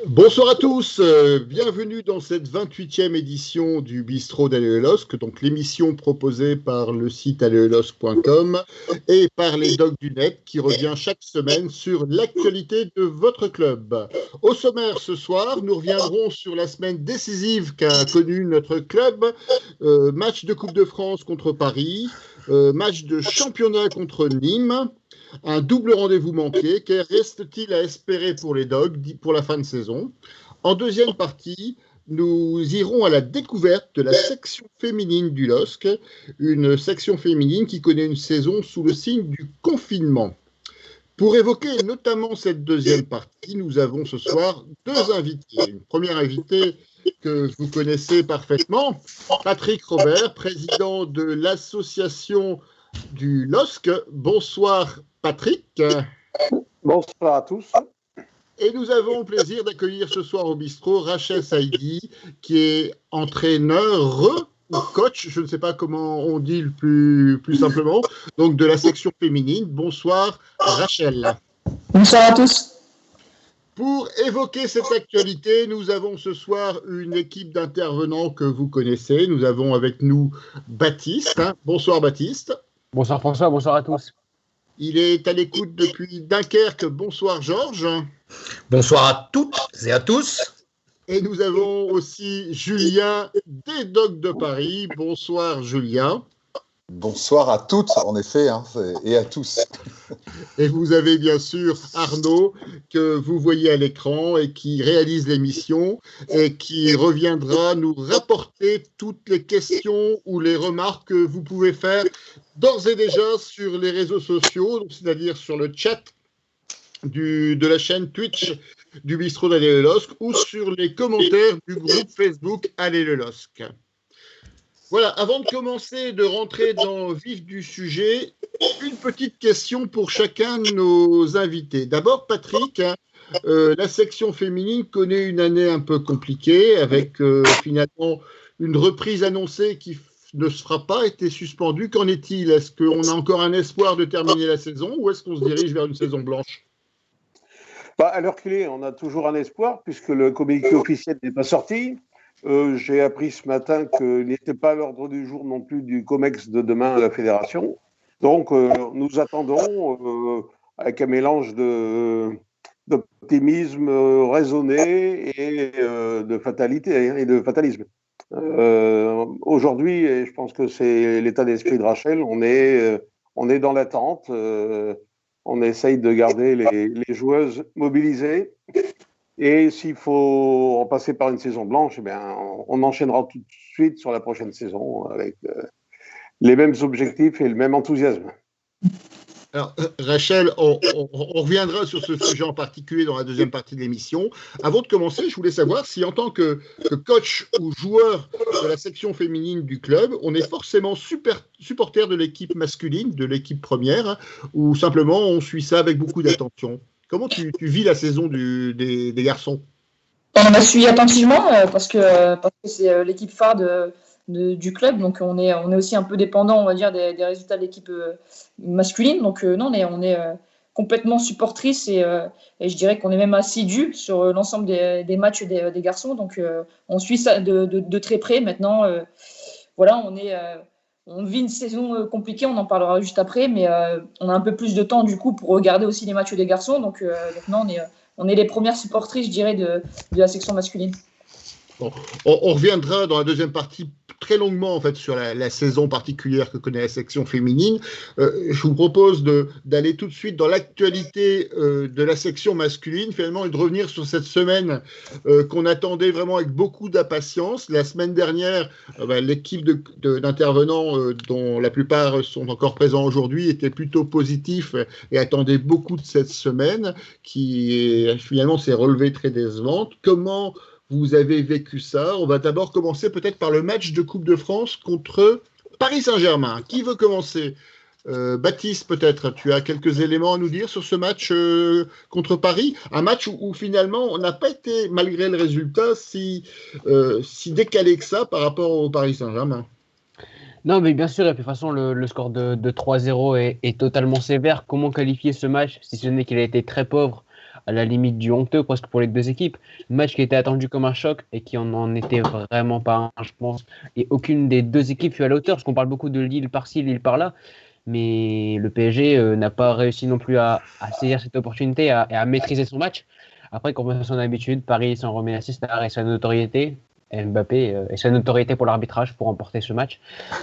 Bonsoir à tous, bienvenue dans cette 28e édition du Bistrot d'Alleolosc, donc l'émission proposée par le site alleolosc.com et par les Docs du Net qui revient chaque semaine sur l'actualité de votre club. Au sommaire ce soir, nous reviendrons sur la semaine décisive qu'a connue notre club, match de Coupe de France contre Paris, match de championnat contre Nîmes. Un double rendez-vous manqué. Que reste-t-il à espérer pour les Dogs pour la fin de saison? En deuxième partie, nous irons à la découverte de la section féminine du LOSC, une section féminine qui connaît une saison sous le signe du confinement. Pour évoquer notamment cette deuxième partie, nous avons ce soir deux invités. Une première invitée que vous connaissez parfaitement, Patrick Robert, président de l'association du LOSC. Bonsoir Patrick. Bonsoir à tous. Et nous avons le plaisir d'accueillir ce soir au bistrot Rachel Saidi, qui est entraîneur ou coach, je ne sais pas comment on dit le plus simplement, donc de la section féminine. Bonsoir Rachel. Bonsoir à tous. Pour évoquer cette actualité, nous avons ce soir une équipe d'intervenants que vous connaissez. Nous avons avec nous Baptiste. Bonsoir Baptiste. Bonsoir François, bonsoir à tous. Il est à l'écoute depuis Dunkerque. Bonsoir Georges. Bonsoir à toutes et à tous. Et nous avons aussi Julien des Docs de Paris. Bonsoir Julien. Bonsoir à toutes, en effet, et à tous. Et vous avez bien sûr Arnaud, que vous voyez à l'écran et qui réalise l'émission et qui reviendra nous rapporter toutes les questions ou les remarques que vous pouvez faire d'ores et déjà sur les réseaux sociaux, c'est-à-dire sur le chat de la chaîne Twitch du Bistrot d'Alleolosc ou sur les commentaires du groupe Facebook Alleolosc. Voilà, avant de commencer, de rentrer dans le vif du sujet, une petite question pour chacun de nos invités. D'abord, Patrick, la section féminine connaît une année un peu compliquée avec finalement une reprise annoncée qui ne sera pas été suspendue. Qu'en est-il? Est-ce qu'on a encore un espoir de terminer la saison ou est-ce qu'on se dirige vers une saison blanche? À l'heure qu'il est, on a toujours un espoir puisque le communiqué officiel n'est pas sorti. J'ai appris ce matin qu'il n'était pas à l'ordre du jour non plus du COMEX de demain à la Fédération. Donc, nous attendons avec un mélange d'optimisme raisonné et de fatalité et de fatalisme. Aujourd'hui, et je pense que c'est l'état d'esprit de Rachel, on est dans l'attente. On essaye de garder les joueuses mobilisées. Et s'il faut en passer par une saison blanche, eh bien, on enchaînera tout de suite sur la prochaine saison avec les mêmes objectifs et le même enthousiasme. Alors, Rachel, on reviendra sur ce sujet en particulier dans la deuxième partie de l'émission. Avant de commencer, je voulais savoir si en tant que coach ou joueur de la section féminine du club, on est forcément supporter de l'équipe masculine, de l'équipe première, ou simplement on suit ça avec beaucoup d'attention. Comment tu vis la saison des garçons? On la suit attentivement parce que c'est l'équipe phare du club, donc on est aussi un peu dépendant, on va dire, des résultats de l'équipe masculine. Donc non, on est complètement supportrice et je dirais qu'on est même assidu sur l'ensemble des matchs des garçons. Donc on suit ça de très près. Maintenant, voilà, on vit une saison compliquée, on en parlera juste après, mais on a un peu plus de temps du coup pour regarder aussi les matchs des garçons. Donc non, on est les premières supportrices, je dirais, de la section masculine. Bon, on reviendra dans la deuxième partie très longuement en fait sur la saison particulière que connaît la section féminine. Je vous propose d'aller tout de suite dans l'actualité de la section masculine finalement et de revenir sur cette semaine qu'on attendait vraiment avec beaucoup d'impatience. La semaine dernière, l'équipe d'intervenants dont la plupart sont encore présents aujourd'hui était plutôt positif et attendait beaucoup de cette semaine qui finalement s'est relevée très décevante. Comment vous avez vécu ça? On va d'abord commencer peut-être par le match de Coupe de France contre Paris Saint-Germain. Qui veut commencer? Baptiste, peut-être, tu as quelques éléments à nous dire sur ce match contre Paris? Un match où finalement on n'a pas été, malgré le résultat, si décalé que ça par rapport au Paris Saint-Germain. Non, mais bien sûr, et puis de toute façon, le score de 3-0 est totalement sévère. Comment qualifier ce match, si ce n'est qu'il a été très pauvre à la limite du honteux presque pour les deux équipes. Match qui était attendu comme un choc et qui en était vraiment pas un, je pense. Et aucune des deux équipes fut à la hauteur, parce qu'on parle beaucoup de Lille par-ci, Lille par-là. Mais le PSG n'a pas réussi non plus à saisir cette opportunité et à maîtriser son match. Après, comme à son habitude, Paris s'en remet à ses stars et sa notoriété. Mbappé et sa notoriété pour l'arbitrage pour remporter ce match.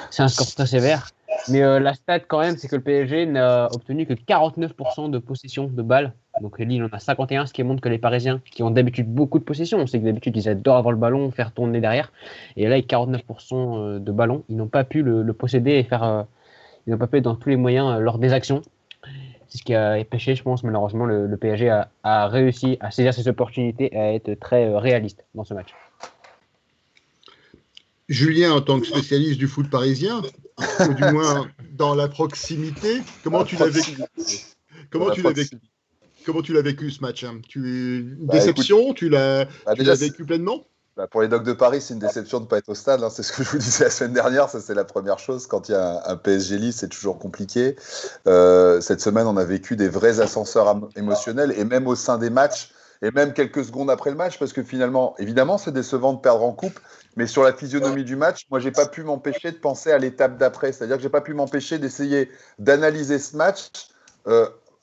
C'est un score très sévère. Mais la stat quand même, c'est que le PSG n'a obtenu que 49% de possession de balles. Donc Lille en a 51, ce qui montre que les Parisiens, qui ont d'habitude beaucoup de possession, on sait que d'habitude ils adorent avoir le ballon, faire tourner derrière. Et là, avec 49% de ballon, ils n'ont pas pu le posséder et faire... ils n'ont pas pu dans tous les moyens lors des actions. C'est ce qui a pêché, je pense. Malheureusement, le PSG a réussi à saisir ses opportunités et à être très réaliste dans ce match. Julien, en tant que spécialiste du foot parisien, ou du moins dans la proximité, comment tu l'as vécu ce match, hein? Une déception, écoute, tu l'as vécu pleinement? Pour les Dogs de Paris, c'est une déception de ne pas être au stade. Hein. C'est ce que je vous disais la semaine dernière. Ça, c'est la première chose. Quand il y a un PSG Lille, c'est toujours compliqué. Cette semaine, on a vécu des vrais ascenseurs émotionnels, et même au sein des matchs, et même quelques secondes après le match, parce que finalement, évidemment, c'est décevant de perdre en coupe, mais sur la physionomie du match, moi, j'ai pas pu m'empêcher de penser à l'étape d'après. C'est-à-dire que j'ai pas pu m'empêcher d'essayer d'analyser ce match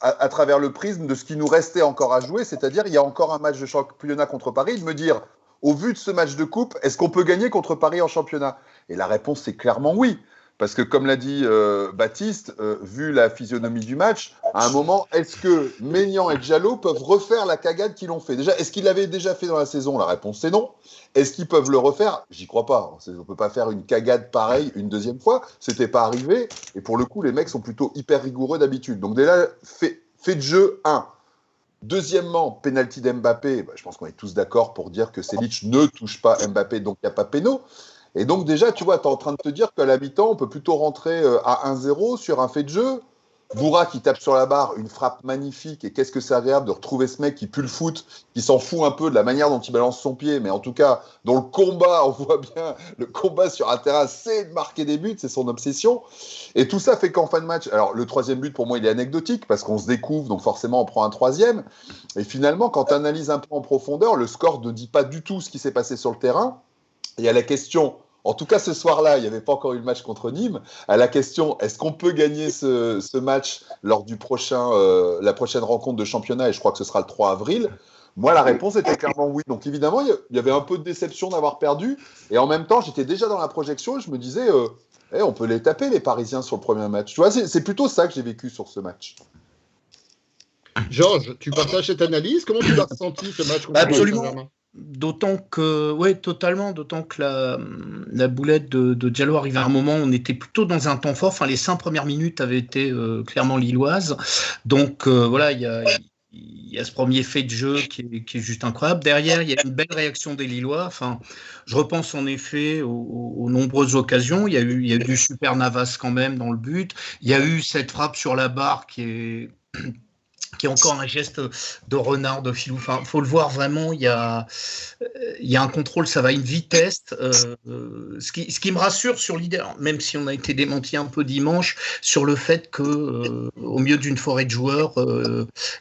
à travers le prisme de ce qui nous restait encore à jouer. C'est-à-dire, il y a encore un match de championnat contre Paris, de me dire, au vu de ce match de coupe, est-ce qu'on peut gagner contre Paris en championnat? Et la réponse, c'est clairement oui. Parce que, comme l'a dit Baptiste, vu la physionomie du match, à un moment, est-ce que Maignan et Diallo peuvent refaire la cagade qu'ils l'ont fait? Déjà, est-ce qu'ils l'avaient déjà fait dans la saison? La réponse, c'est non. Est-ce qu'ils peuvent le refaire? J'y crois pas. On ne peut pas faire une cagade pareille une deuxième fois. C'était pas arrivé. Et pour le coup, les mecs sont plutôt hyper rigoureux d'habitude. Donc déjà, fait de jeu 1. Deuxièmement, penalty d'Mbappé. Je pense qu'on est tous d'accord pour dire que Selic ne touche pas Mbappé, donc il n'y a pas péno. Et donc déjà, tu vois, tu es en train de te dire qu'à la mi-temps, on peut plutôt rentrer à 1-0 sur un fait de jeu. Bourra qui tape sur la barre, une frappe magnifique. Et qu'est-ce que c'est agréable de retrouver ce mec qui pue le foot, qui s'en fout un peu de la manière dont il balance son pied, mais en tout cas, dans le combat, on voit bien, le combat sur un terrain, c'est de marquer des buts, c'est son obsession. Et tout ça fait qu'en fin de match, alors le troisième but, pour moi, il est anecdotique, parce qu'on se découvre, donc forcément, on prend un troisième. Et finalement, quand tu analyses un peu en profondeur, le score ne dit pas du tout ce qui s'est passé sur le terrain. Il y a la question... En tout cas, ce soir-là, il n'y avait pas encore eu le match contre Nîmes. À la question, est-ce qu'on peut gagner ce match lors du la prochaine rencontre de championnat? Et je crois que ce sera le 3 avril. Moi, la réponse était clairement oui. Donc, évidemment, il y avait un peu de déception d'avoir perdu. Et en même temps, j'étais déjà dans la projection et je me disais, on peut les taper, les Parisiens, sur le premier match. Tu vois, c'est plutôt ça que j'ai vécu sur ce match. Georges, tu partages cette analyse? Comment tu l'as ressenti, ce match contre Absolument. Saint-Germain? D'autant que, totalement, d'autant que la boulette de Diallo arrivait à un moment où on était plutôt dans un temps fort. Enfin, les 5 premières minutes avaient été clairement lilloises. Donc, voilà, il y a ce premier fait de jeu qui est juste incroyable. Derrière, il y a une belle réaction des Lillois. Enfin, je repense en effet aux nombreuses occasions. Il y a eu du super Navas quand même dans le but. Il y a eu cette frappe sur la barre qui est encore un geste de renard, de filou. Enfin, faut le voir vraiment. Il y a un contrôle, ça va à une vitesse. Ce qui me rassure sur l'idée, même si on a été démenti un peu dimanche, sur le fait que au milieu d'une forêt de joueurs,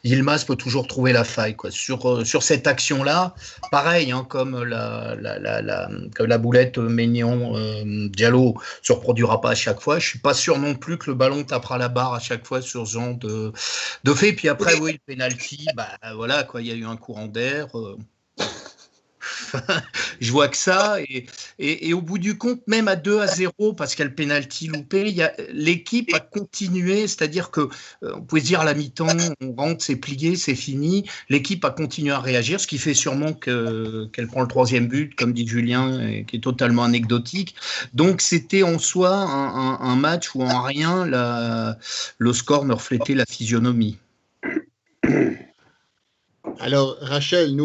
Yilmaz peut toujours trouver la faille, quoi. Sur cette action-là, pareil, hein, comme la boulette Maignan Diallo se reproduira pas à chaque fois. Je suis pas sûr non plus que le ballon tapera la barre à chaque fois sur ce genre de fait. Puis après, oui, le penalty, voilà, quoi, il y a eu un courant d'air. Je vois que ça, et au bout du compte, même à 2-0, parce qu'il y a le penalty loupé, l'équipe a continué, c'est-à-dire que on pouvait se dire à la mi-temps, on rentre, c'est plié, c'est fini. L'équipe a continué à réagir, ce qui fait sûrement qu'elle prend le troisième but, comme dit Julien, et qui est totalement anecdotique. Donc c'était en soi un match où en rien le score ne reflétait la physionomie. Alors, Rachel,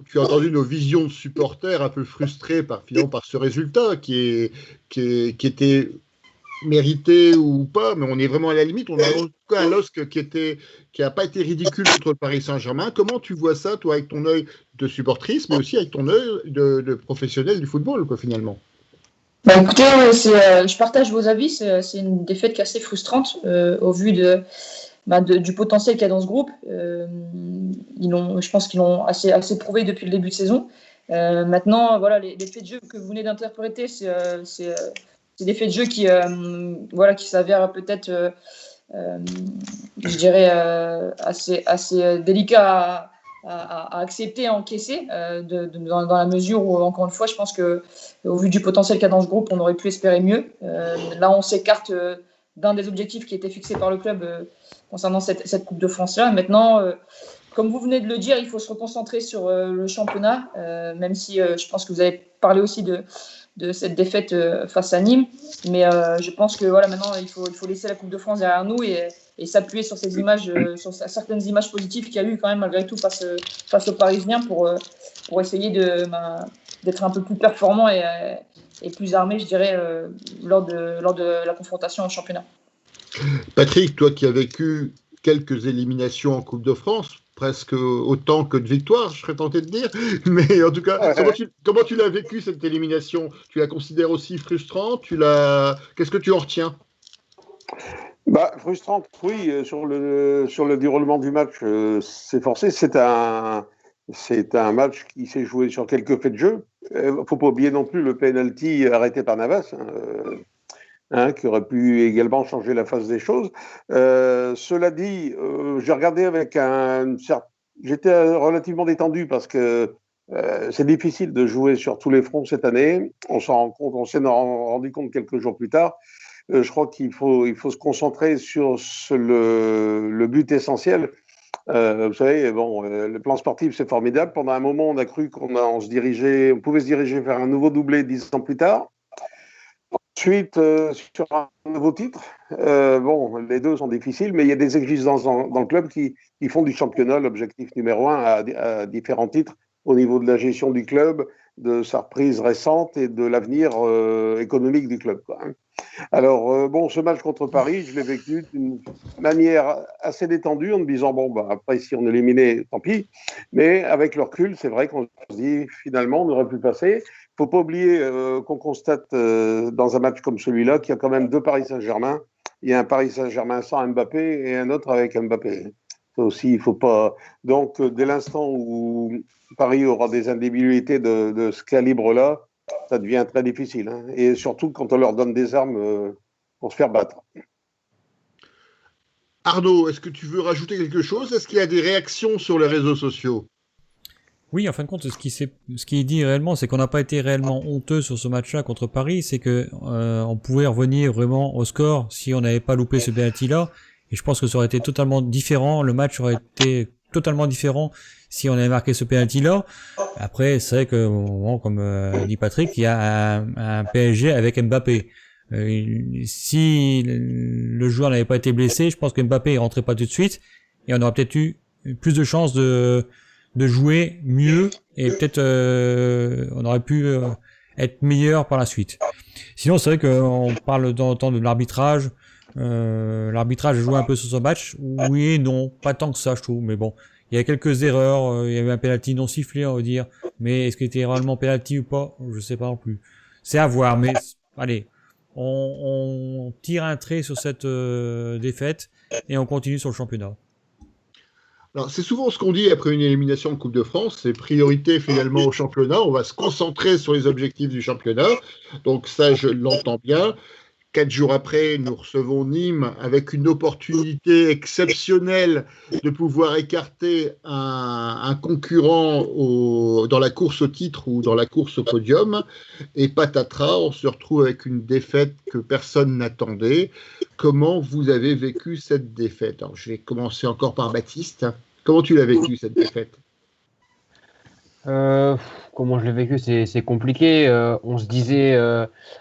tu as entendu nos visions de supporters un peu frustrés par ce résultat qui était mérité ou pas, mais on est vraiment à la limite. On a en tout cas un LOSC qui n'a pas été ridicule contre le Paris Saint-Germain. Comment tu vois ça, toi, avec ton œil de supportrice, mais aussi avec ton œil de professionnel du football, quoi, finalement? Écoutez, je partage vos avis. C'est une défaite qui est assez frustrante au vu du potentiel qu'il y a dans ce groupe. Je pense qu'ils l'ont assez prouvé depuis le début de saison. Maintenant, voilà, les faits de jeu que vous venez d'interpréter, c'est des faits de jeu qui s'avèrent peut-être, je dirais, assez délicats à accepter, à encaisser, dans la mesure où, encore une fois, je pense qu'au vu du potentiel qu'il y a dans ce groupe, on aurait pu espérer mieux. Là, on s'écarte d'un des objectifs qui était fixé par le club concernant cette Coupe de France-là. Maintenant, comme vous venez de le dire, il faut se reconcentrer sur le championnat, même si je pense que vous avez parlé aussi de cette défaite face à Nîmes. Mais je pense que voilà, maintenant, il faut laisser la Coupe de France derrière nous et s'appuyer sur ces images, sur certaines images positives qu'il y a eu quand même malgré tout face aux Parisiens pour essayer d'être un peu plus performant et plus armé, je dirais, lors de la confrontation au championnat. Patrick, toi qui as vécu quelques éliminations en Coupe de France, presque autant que de victoires, je serais tenté de dire. Mais en tout cas, comment tu l'as vécu, cette élimination? Tu la considères aussi frustrante? Qu'est-ce que tu en retiens? Frustrante, oui. Sur le déroulement du match, c'est forcé. C'est un match qui s'est joué sur quelques faits de jeu. Faut pas oublier non plus le penalty arrêté par Navas, qui aurait pu également changer la face des choses. Cela dit, j'ai regardé j'étais relativement détendu parce que c'est difficile de jouer sur tous les fronts cette année. On s'est rendu compte quelques jours plus tard. Je crois qu'il faut se concentrer sur le but essentiel. Vous savez, le plan sportif, c'est formidable. Pendant un moment, on a cru qu'on pouvait se diriger vers un nouveau doublé 10 ans plus tard. Ensuite, sur un nouveau titre, les deux sont difficiles, mais il y a des exigences dans le club qui font du championnat l'objectif numéro 1 à différents titres au niveau de la gestion du club, de sa reprise récente et de l'avenir économique du club, quoi. Alors, ce match contre Paris, je l'ai vécu d'une manière assez détendue en me disant, après, si on est éliminé, tant pis. Mais avec le recul, c'est vrai qu'on se dit, finalement, on aurait pu passer. Il ne faut pas oublier qu'on constate dans un match comme celui-là qu'il y a quand même deux Paris Saint-Germain. Il y a un Paris Saint-Germain sans Mbappé et un autre avec Mbappé. Ça aussi, il ne faut pas... Donc, dès l'instant où Paris aura des individualités de ce calibre-là, ça devient très difficile. Et surtout quand on leur donne des armes pour se faire battre. Arnaud, est-ce que tu veux rajouter quelque chose? Est-ce qu'il y a des réactions sur les réseaux sociaux? Oui, en fin de compte, ce qui est dit réellement, c'est qu'on n'a pas été réellement honteux sur ce match-là contre Paris. C'est que on pouvait revenir vraiment au score si on n'avait pas loupé ce penalty-là. Et je pense que ça aurait été totalement différent. Le match aurait été totalement différent si on avait marqué ce penalty-là. Après, c'est vrai que, comme dit Patrick, il y a un PSG avec Mbappé. Si le joueur n'avait pas été blessé, je pense que Mbappé ne rentrait pas tout de suite et on aurait peut-être eu plus de chances de jouer mieux et peut-être on aurait pu être meilleur par la suite. Sinon, c'est vrai qu'on parle de temps en temps de l'arbitrage. L'arbitrage a joué un peu sur ce match. Oui et non, pas tant que ça, je trouve. Mais bon, il y a quelques erreurs. Il y avait un penalty non sifflé, on va dire. Mais est-ce qu'il était réellement penalty ou pas? Je sais pas non plus. C'est à voir. Mais allez, on tire un trait sur cette défaite et on continue sur le championnat. Alors, c'est souvent ce qu'on dit après une élimination de Coupe de France, c'est priorité finalement au championnat, on va se concentrer sur les objectifs du championnat, donc ça je l'entends bien. 4 jours après, nous recevons Nîmes avec une opportunité exceptionnelle de pouvoir écarter un concurrent dans la course au titre ou dans la course au podium. Et patatras, on se retrouve avec une défaite que personne n'attendait. Comment vous avez vécu cette défaite? Alors, je vais commencer encore par Baptiste. Comment tu l'as vécu cette défaite? Comment je l'ai vécu, c'est compliqué. On se disait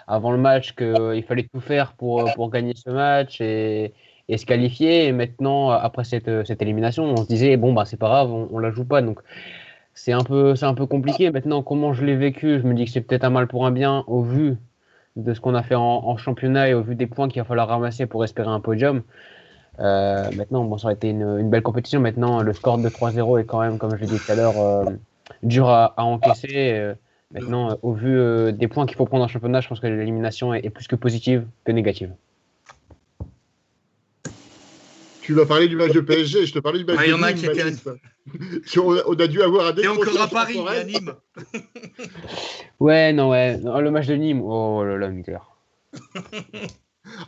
avant le match qu'il fallait tout faire pour gagner ce match et se qualifier. Et maintenant, après cette élimination, on se disait c'est pas grave, on la joue pas. Donc c'est un peu compliqué. Maintenant, comment je l'ai vécu, je me dis que c'est peut-être un mal pour un bien au vu de ce qu'on a fait en championnat et au vu des points qu'il va falloir ramasser pour espérer un podium. Maintenant, ça aurait été une belle compétition. Maintenant, le score de 3-0 est quand même, comme je l'ai dit tout à l'heure, dur à encaisser. Maintenant, au vu des points qu'il faut prendre en championnat, je pense que l'élimination est plus que positive que négative. Tu vas parler du match de PSG, je te parlais du match Ouais, de il y en a Nîmes, qui étaient- Baptiste. On a dû avoir un Et encore décrochage à Paris, temporel. et à Nîmes. Ouais, non, ouais. Non, le match de Nîmes. Oh là là, Mickler.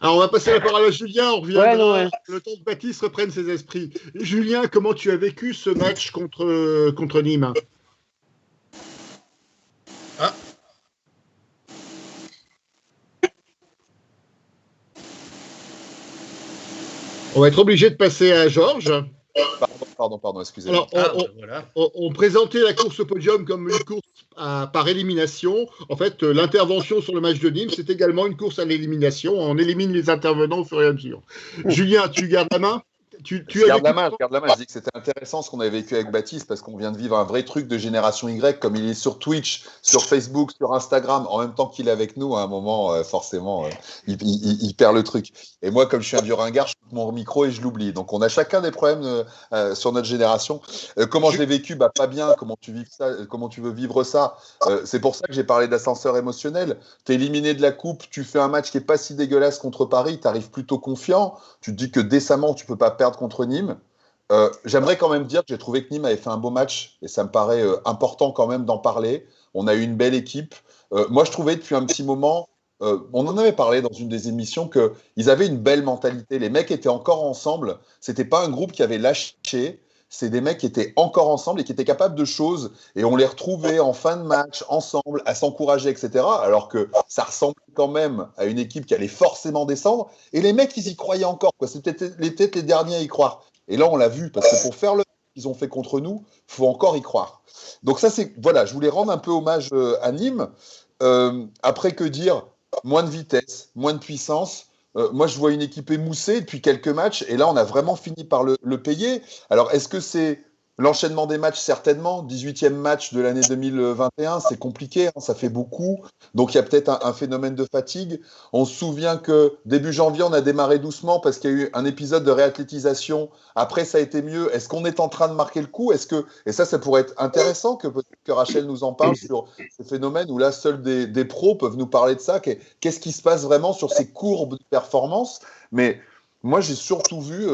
Alors, on va passer la parole à Julien, on reviendra Ouais, non, ouais. le temps que Baptiste reprenne ses esprits. Julien, comment tu as vécu ce match contre Nîmes? Ah. On va être obligé de passer à Georges. Pardon, excusez-moi. Alors, Voilà. on présentait la course au podium comme une course par élimination. En fait, l'intervention sur le match de Nîmes, c'est également une course à l'élimination. On élimine les intervenants au fur et à mesure. Julien, tu gardes la main? Je garde la main. Je dis que c'était intéressant ce qu'on avait vécu avec Baptiste parce qu'on vient de vivre un vrai truc de génération Y, comme il est sur Twitch, sur Facebook, sur Instagram, en même temps qu'il est avec nous. À un moment, forcément, il perd le truc. Et moi, comme je suis un vieux ringard, je coupe mon micro et je l'oublie. Donc, on a chacun des problèmes sur notre génération. Comment je l'ai vécu? Pas bien. Comment tu vis ça? Comment tu veux vivre ça? C'est pour ça que j'ai parlé d'ascenseur émotionnel. T'es éliminé de la coupe, tu fais un match qui est pas si dégueulasse contre Paris, t'arrives plutôt confiant. Tu te dis que décemment, tu peux pas perdre contre Nîmes. J'aimerais quand même dire que j'ai trouvé que Nîmes avait fait un beau match et ça me paraît important quand même d'en parler. On a eu une belle équipe. Moi, je trouvais depuis un petit moment, on en avait parlé dans une des émissions, qu'ils avaient une belle mentalité. Les mecs étaient encore ensemble. C'était pas un groupe qui avait lâché. C'est des mecs qui étaient encore ensemble et qui étaient capables de choses. Et on les retrouvait en fin de match, ensemble, à s'encourager, etc. Alors que ça ressemble quand même à une équipe qui allait forcément descendre. Et les mecs, ils y croyaient encore, quoi. C'était peut-être les derniers à y croire. Et là, on l'a vu, parce que pour faire le qu'ils ont fait contre nous, il faut encore y croire. Donc ça, voilà, je voulais rendre un peu hommage à Nîmes. Après, que dire? Moins de vitesse, moins de puissance. Moi, je vois une équipe émoussée depuis quelques matchs, et là, on a vraiment fini par le payer. Alors, est-ce que c'est l'enchaînement des matchs? Certainement. 18e match de l'année 2021, c'est compliqué, hein, ça fait beaucoup. Donc, il y a peut-être un phénomène de fatigue. On se souvient que début janvier, on a démarré doucement parce qu'il y a eu un épisode de réathlétisation. Après, ça a été mieux. Est-ce qu'on est en train de marquer le coup? Et ça pourrait être intéressant que Rachel nous en parle sur ce phénomène où là, seuls des pros peuvent nous parler de ça. Qu'est-ce qui se passe vraiment sur ces courbes de performance? Mais moi, j'ai surtout vu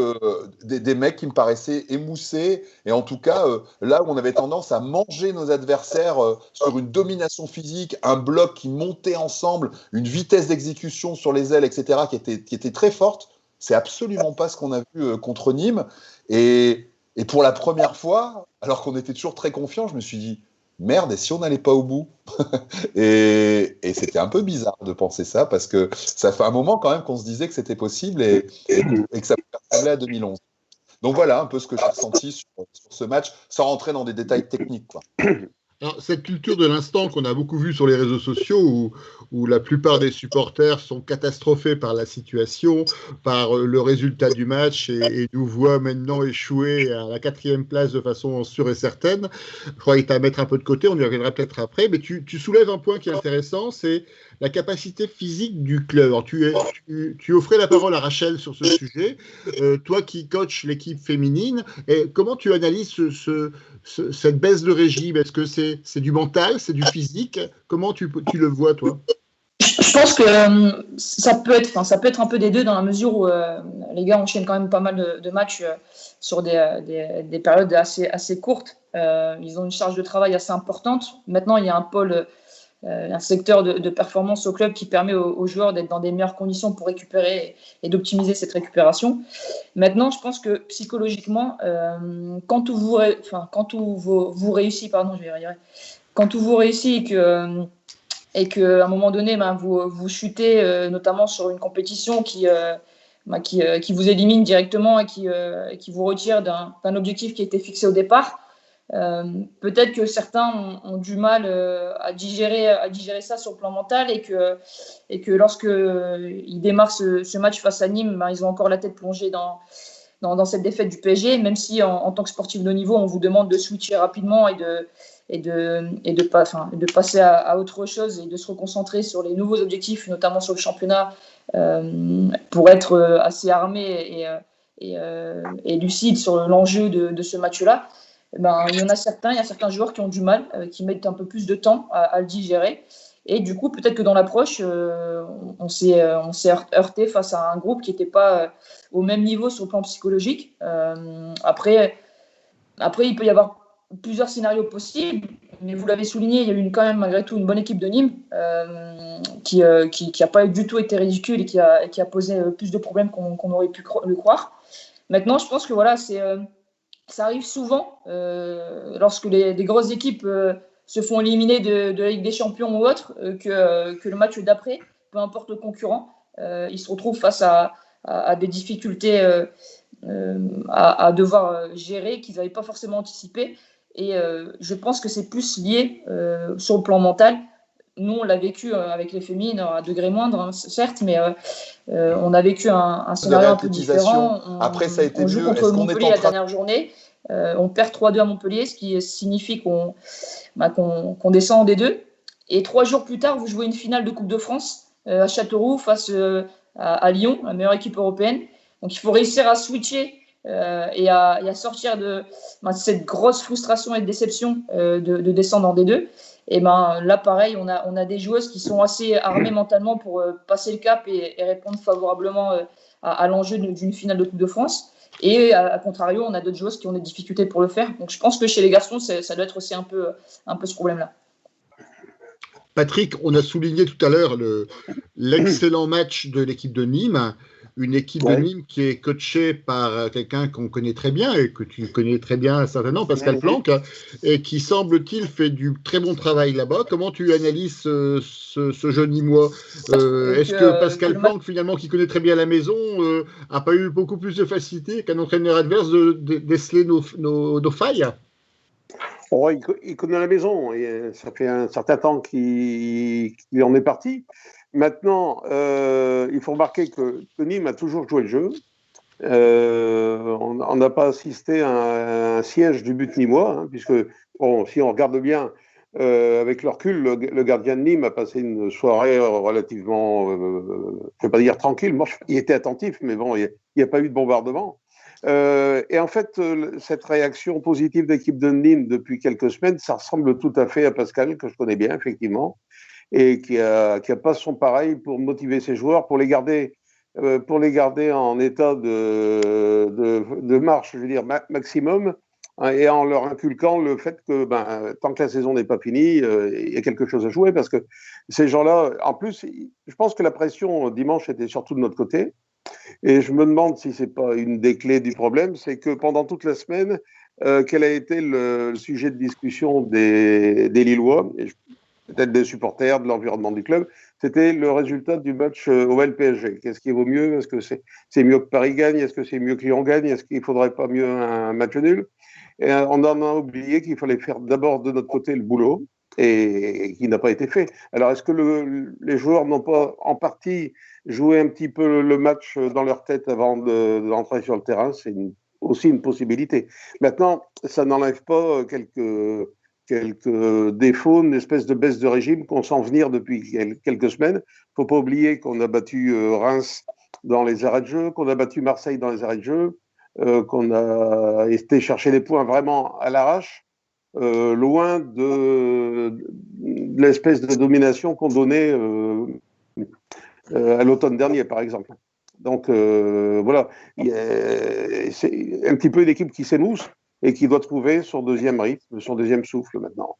des mecs qui me paraissaient émoussés. Et en tout cas, là où on avait tendance à manger nos adversaires sur une domination physique, un bloc qui montait ensemble, une vitesse d'exécution sur les ailes, etc., qui était très forte, c'est absolument pas ce qu'on a vu contre Nîmes. Et pour la première fois, alors qu'on était toujours très confiants, je me suis dit, merde, et si on n'allait pas au bout? Et c'était un peu bizarre de penser ça, parce que ça fait un moment quand même qu'on se disait que c'était possible et que ça pouvait ressembler à 2011. Donc voilà un peu ce que j'ai ressenti sur ce match, sans rentrer dans des détails techniques, quoi. Alors, cette culture de l'instant qu'on a beaucoup vue sur les réseaux sociaux, où la plupart des supporters sont catastrophés par la situation, par le résultat du match, et nous voient maintenant échouer à la 4e place de façon sûre et certaine, je crois qu'il est à mettre un peu de côté, on y reviendra peut-être après, mais tu soulèves un point qui est intéressant, c'est la capacité physique du club. Alors, tu offrais la parole à Rachel sur ce sujet, toi qui coaches l'équipe féminine, et comment tu analyses cette baisse de régime? Est-ce que c'est du mental, c'est du physique? Comment tu le vois, toi? Je pense que ça peut être un peu des deux, dans la mesure où les gars enchaînent quand même pas mal de matchs sur des périodes assez courtes. Ils ont une charge de travail assez importante. Maintenant, il y a un secteur de performance au club qui permet aux joueurs d'être dans des meilleures conditions pour récupérer et d'optimiser cette récupération. Maintenant, je pense que psychologiquement, quand tout vous réussit, et qu'à un moment donné, vous chutez, notamment sur une compétition qui vous élimine directement et qui vous retire d'un objectif qui a été fixé au départ. Peut-être que certains ont du mal à digérer ça sur le plan mental, et que lorsqu'ils démarrent ce match face à Nîmes, ils ont encore la tête plongée dans cette défaite du PSG, même si en tant que sportif de haut niveau, on vous demande de switcher rapidement et de passer à autre chose et de se reconcentrer sur les nouveaux objectifs, notamment sur le championnat, pour être assez armé et lucide sur l'enjeu de ce match-là. Il y a certains joueurs qui ont du mal, qui mettent un peu plus de temps à le digérer. Et du coup, peut-être que dans l'approche, on s'est heurté face à un groupe qui n'était pas au même niveau sur le plan psychologique. Après, il peut y avoir plusieurs scénarios possibles, mais vous l'avez souligné, il y a eu quand même malgré tout une bonne équipe de Nîmes qui n'a pas du tout été ridicule et qui a posé plus de problèmes qu'on aurait pu le croire. Maintenant, je pense que voilà, ça arrive souvent lorsque des grosses équipes se font éliminer de la Ligue des Champions ou autre, que le match d'après, peu importe le concurrent, ils se retrouvent face à des difficultés à devoir gérer qu'ils n'avaient pas forcément anticipé. Et je pense que c'est plus lié sur le plan mental. Nous, on l'a vécu avec les féminines à degré moindre, hein, certes, mais on a vécu un scénario un peu différent. Après, ça a été on joue mieux. contre Montpellier la dernière journée. On perd 3-2 à Montpellier, ce qui signifie qu'on descend en D2. Et 3 jours plus tard, vous jouez une finale de Coupe de France à Châteauroux face à Lyon, la meilleure équipe européenne. Donc, il faut réussir à switcher et à sortir de cette grosse frustration et de déception de descendre en D2. Et là, pareil, on a des joueuses qui sont assez armées mentalement pour passer le cap et répondre favorablement à l'enjeu d'une finale de Coupe de France. Et à contrario, on a d'autres joueuses qui ont des difficultés pour le faire. Donc, je pense que chez les garçons, ça doit être aussi un peu ce problème-là. Patrick, on a souligné tout à l'heure l'excellent match de l'équipe de Nîmes. Une équipe de Nîmes qui est coachée par quelqu'un qu'on connaît très bien et que tu connais très bien certainement, Pascal Planck, et qui semble-t-il fait du très bon travail là-bas. Comment tu analyses ce jeune Nîmois Est-ce que Pascal Planck, finalement, qui connaît très bien la maison, n'a pas eu beaucoup plus de facilité qu'un entraîneur adverse de déceler nos failles? Oh, il connaît la maison et ça fait un certain temps qu'il en est parti. Maintenant, il faut remarquer que Nîmes a toujours joué le jeu. On n'a pas assisté à un siège du but nîmois, hein, puisque si on regarde bien, avec le recul, le gardien de Nîmes a passé une soirée relativement, je ne vais pas dire tranquille, il était attentif, mais bon, il n'y a pas eu de bombardement. Et en fait, cette réaction positive d'équipe de Nîmes depuis quelques semaines, ça ressemble tout à fait à Pascal, que je connais bien, effectivement, et qui a pas son pareil pour motiver ses joueurs, pour les garder en état de marche, je veux dire, maximum, hein, et en leur inculquant le fait que tant que la saison n'est pas finie, il y a quelque chose à jouer, parce que ces gens-là, en plus, je pense que la pression dimanche était surtout de notre côté, et je me demande si c'est pas une des clés du problème, c'est que pendant toute la semaine, quel a été le sujet de discussion des Lillois, et peut-être des supporters, de l'environnement du club, c'était le résultat du match OL-PSG. Qu'est-ce qui vaut mieux? Est-ce que c'est mieux que Paris gagne? Est-ce que c'est mieux que Lyon gagne? Est-ce qu'il ne faudrait pas mieux un match nul? Et on en a oublié qu'il fallait faire d'abord de notre côté le boulot, et qui n'a pas été fait. Alors, est-ce que les joueurs n'ont pas en partie joué un petit peu le match dans leur tête avant d'entrer sur le terrain? C'est aussi une possibilité. Maintenant, ça n'enlève pas quelques défauts, une espèce de baisse de régime qu'on sent venir depuis quelques semaines. Il ne faut pas oublier qu'on a battu Reims dans les arrêts de jeu, qu'on a battu Marseille dans les arrêts de jeu, qu'on a été chercher des points vraiment à l'arrache, loin de l'espèce de domination qu'on donnait à l'automne dernier, par exemple. Donc, voilà, c'est un petit peu une équipe qui s'émousse et qui doit trouver son deuxième rythme, son deuxième souffle maintenant.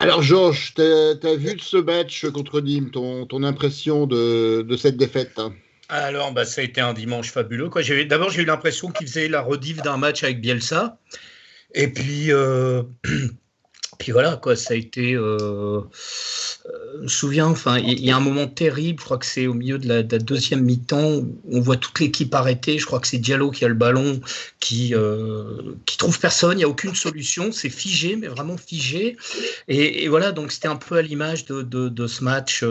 Alors Georges, tu as vu ce match contre Nîmes, ton impression de cette défaite? Alors, ça a été un dimanche fabuleux, quoi. D'abord, j'ai eu l'impression qu'il faisait la rediff d'un match avec Bielsa. Et puis voilà, quoi, ça a été... je me souviens, il y a un moment terrible, je crois que c'est au milieu de la deuxième mi-temps, on voit toute l'équipe arrêtée, je crois que c'est Diallo qui a le ballon, qui trouve personne, il n'y a aucune solution, c'est figé, mais vraiment figé. Et voilà, donc c'était un peu à l'image de ce match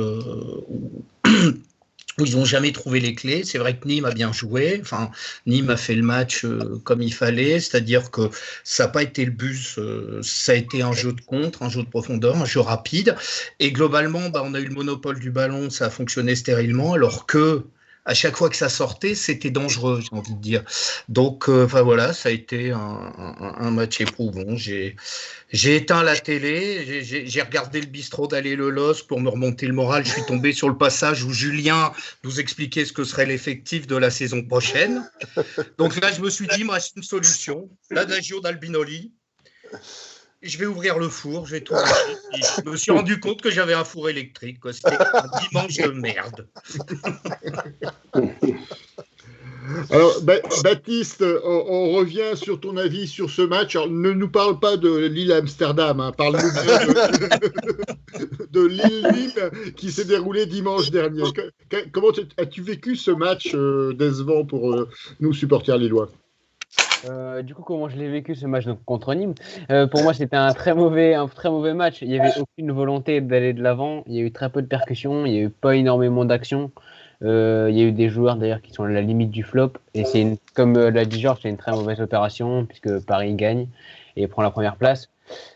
où ils n'ont jamais trouvé les clés. C'est vrai que Nîmes a bien joué. Enfin, Nîmes a fait le match comme il fallait, c'est-à-dire que ça n'a pas été le bus, ça a été un jeu de contre, un jeu de profondeur, un jeu rapide. Et globalement, on a eu le monopole du ballon, ça a fonctionné stérilement, alors que à chaque fois que ça sortait, c'était dangereux, j'ai envie de dire. Donc, voilà, ça a été un match éprouvant. J'ai éteint la télé, j'ai regardé le bistrot d'aller le LOSC pour me remonter le moral. Je suis tombé sur le passage où Julien nous expliquait ce que serait l'effectif de la saison prochaine. Donc là, je me suis dit, moi, c'est une solution. L'adagio d'Albinoli. Je vais ouvrir le four, je vais tout lâcher. Je me suis rendu compte que j'avais un four électrique. C'était un dimanche de merde. Alors, Baptiste, on revient sur ton avis sur ce match. Alors, ne nous parle pas de Lille-Amsterdam, hein. Parle-nous bien de Lille-Nîmes qui s'est déroulé dimanche dernier. Comment as-tu vécu ce match décevant pour nous, supporters lillois? Du coup, comment je l'ai vécu ce match donc, contre Nîmes? Pour moi, c'était un très mauvais match. Il n'y avait aucune volonté d'aller de l'avant. Il y a eu très peu de percussions. Il n'y a eu pas énormément d'actions. Il y a eu des joueurs d'ailleurs qui sont à la limite du flop. Et comme l'a dit Georges, c'est une très mauvaise opération puisque Paris gagne et prend la première place.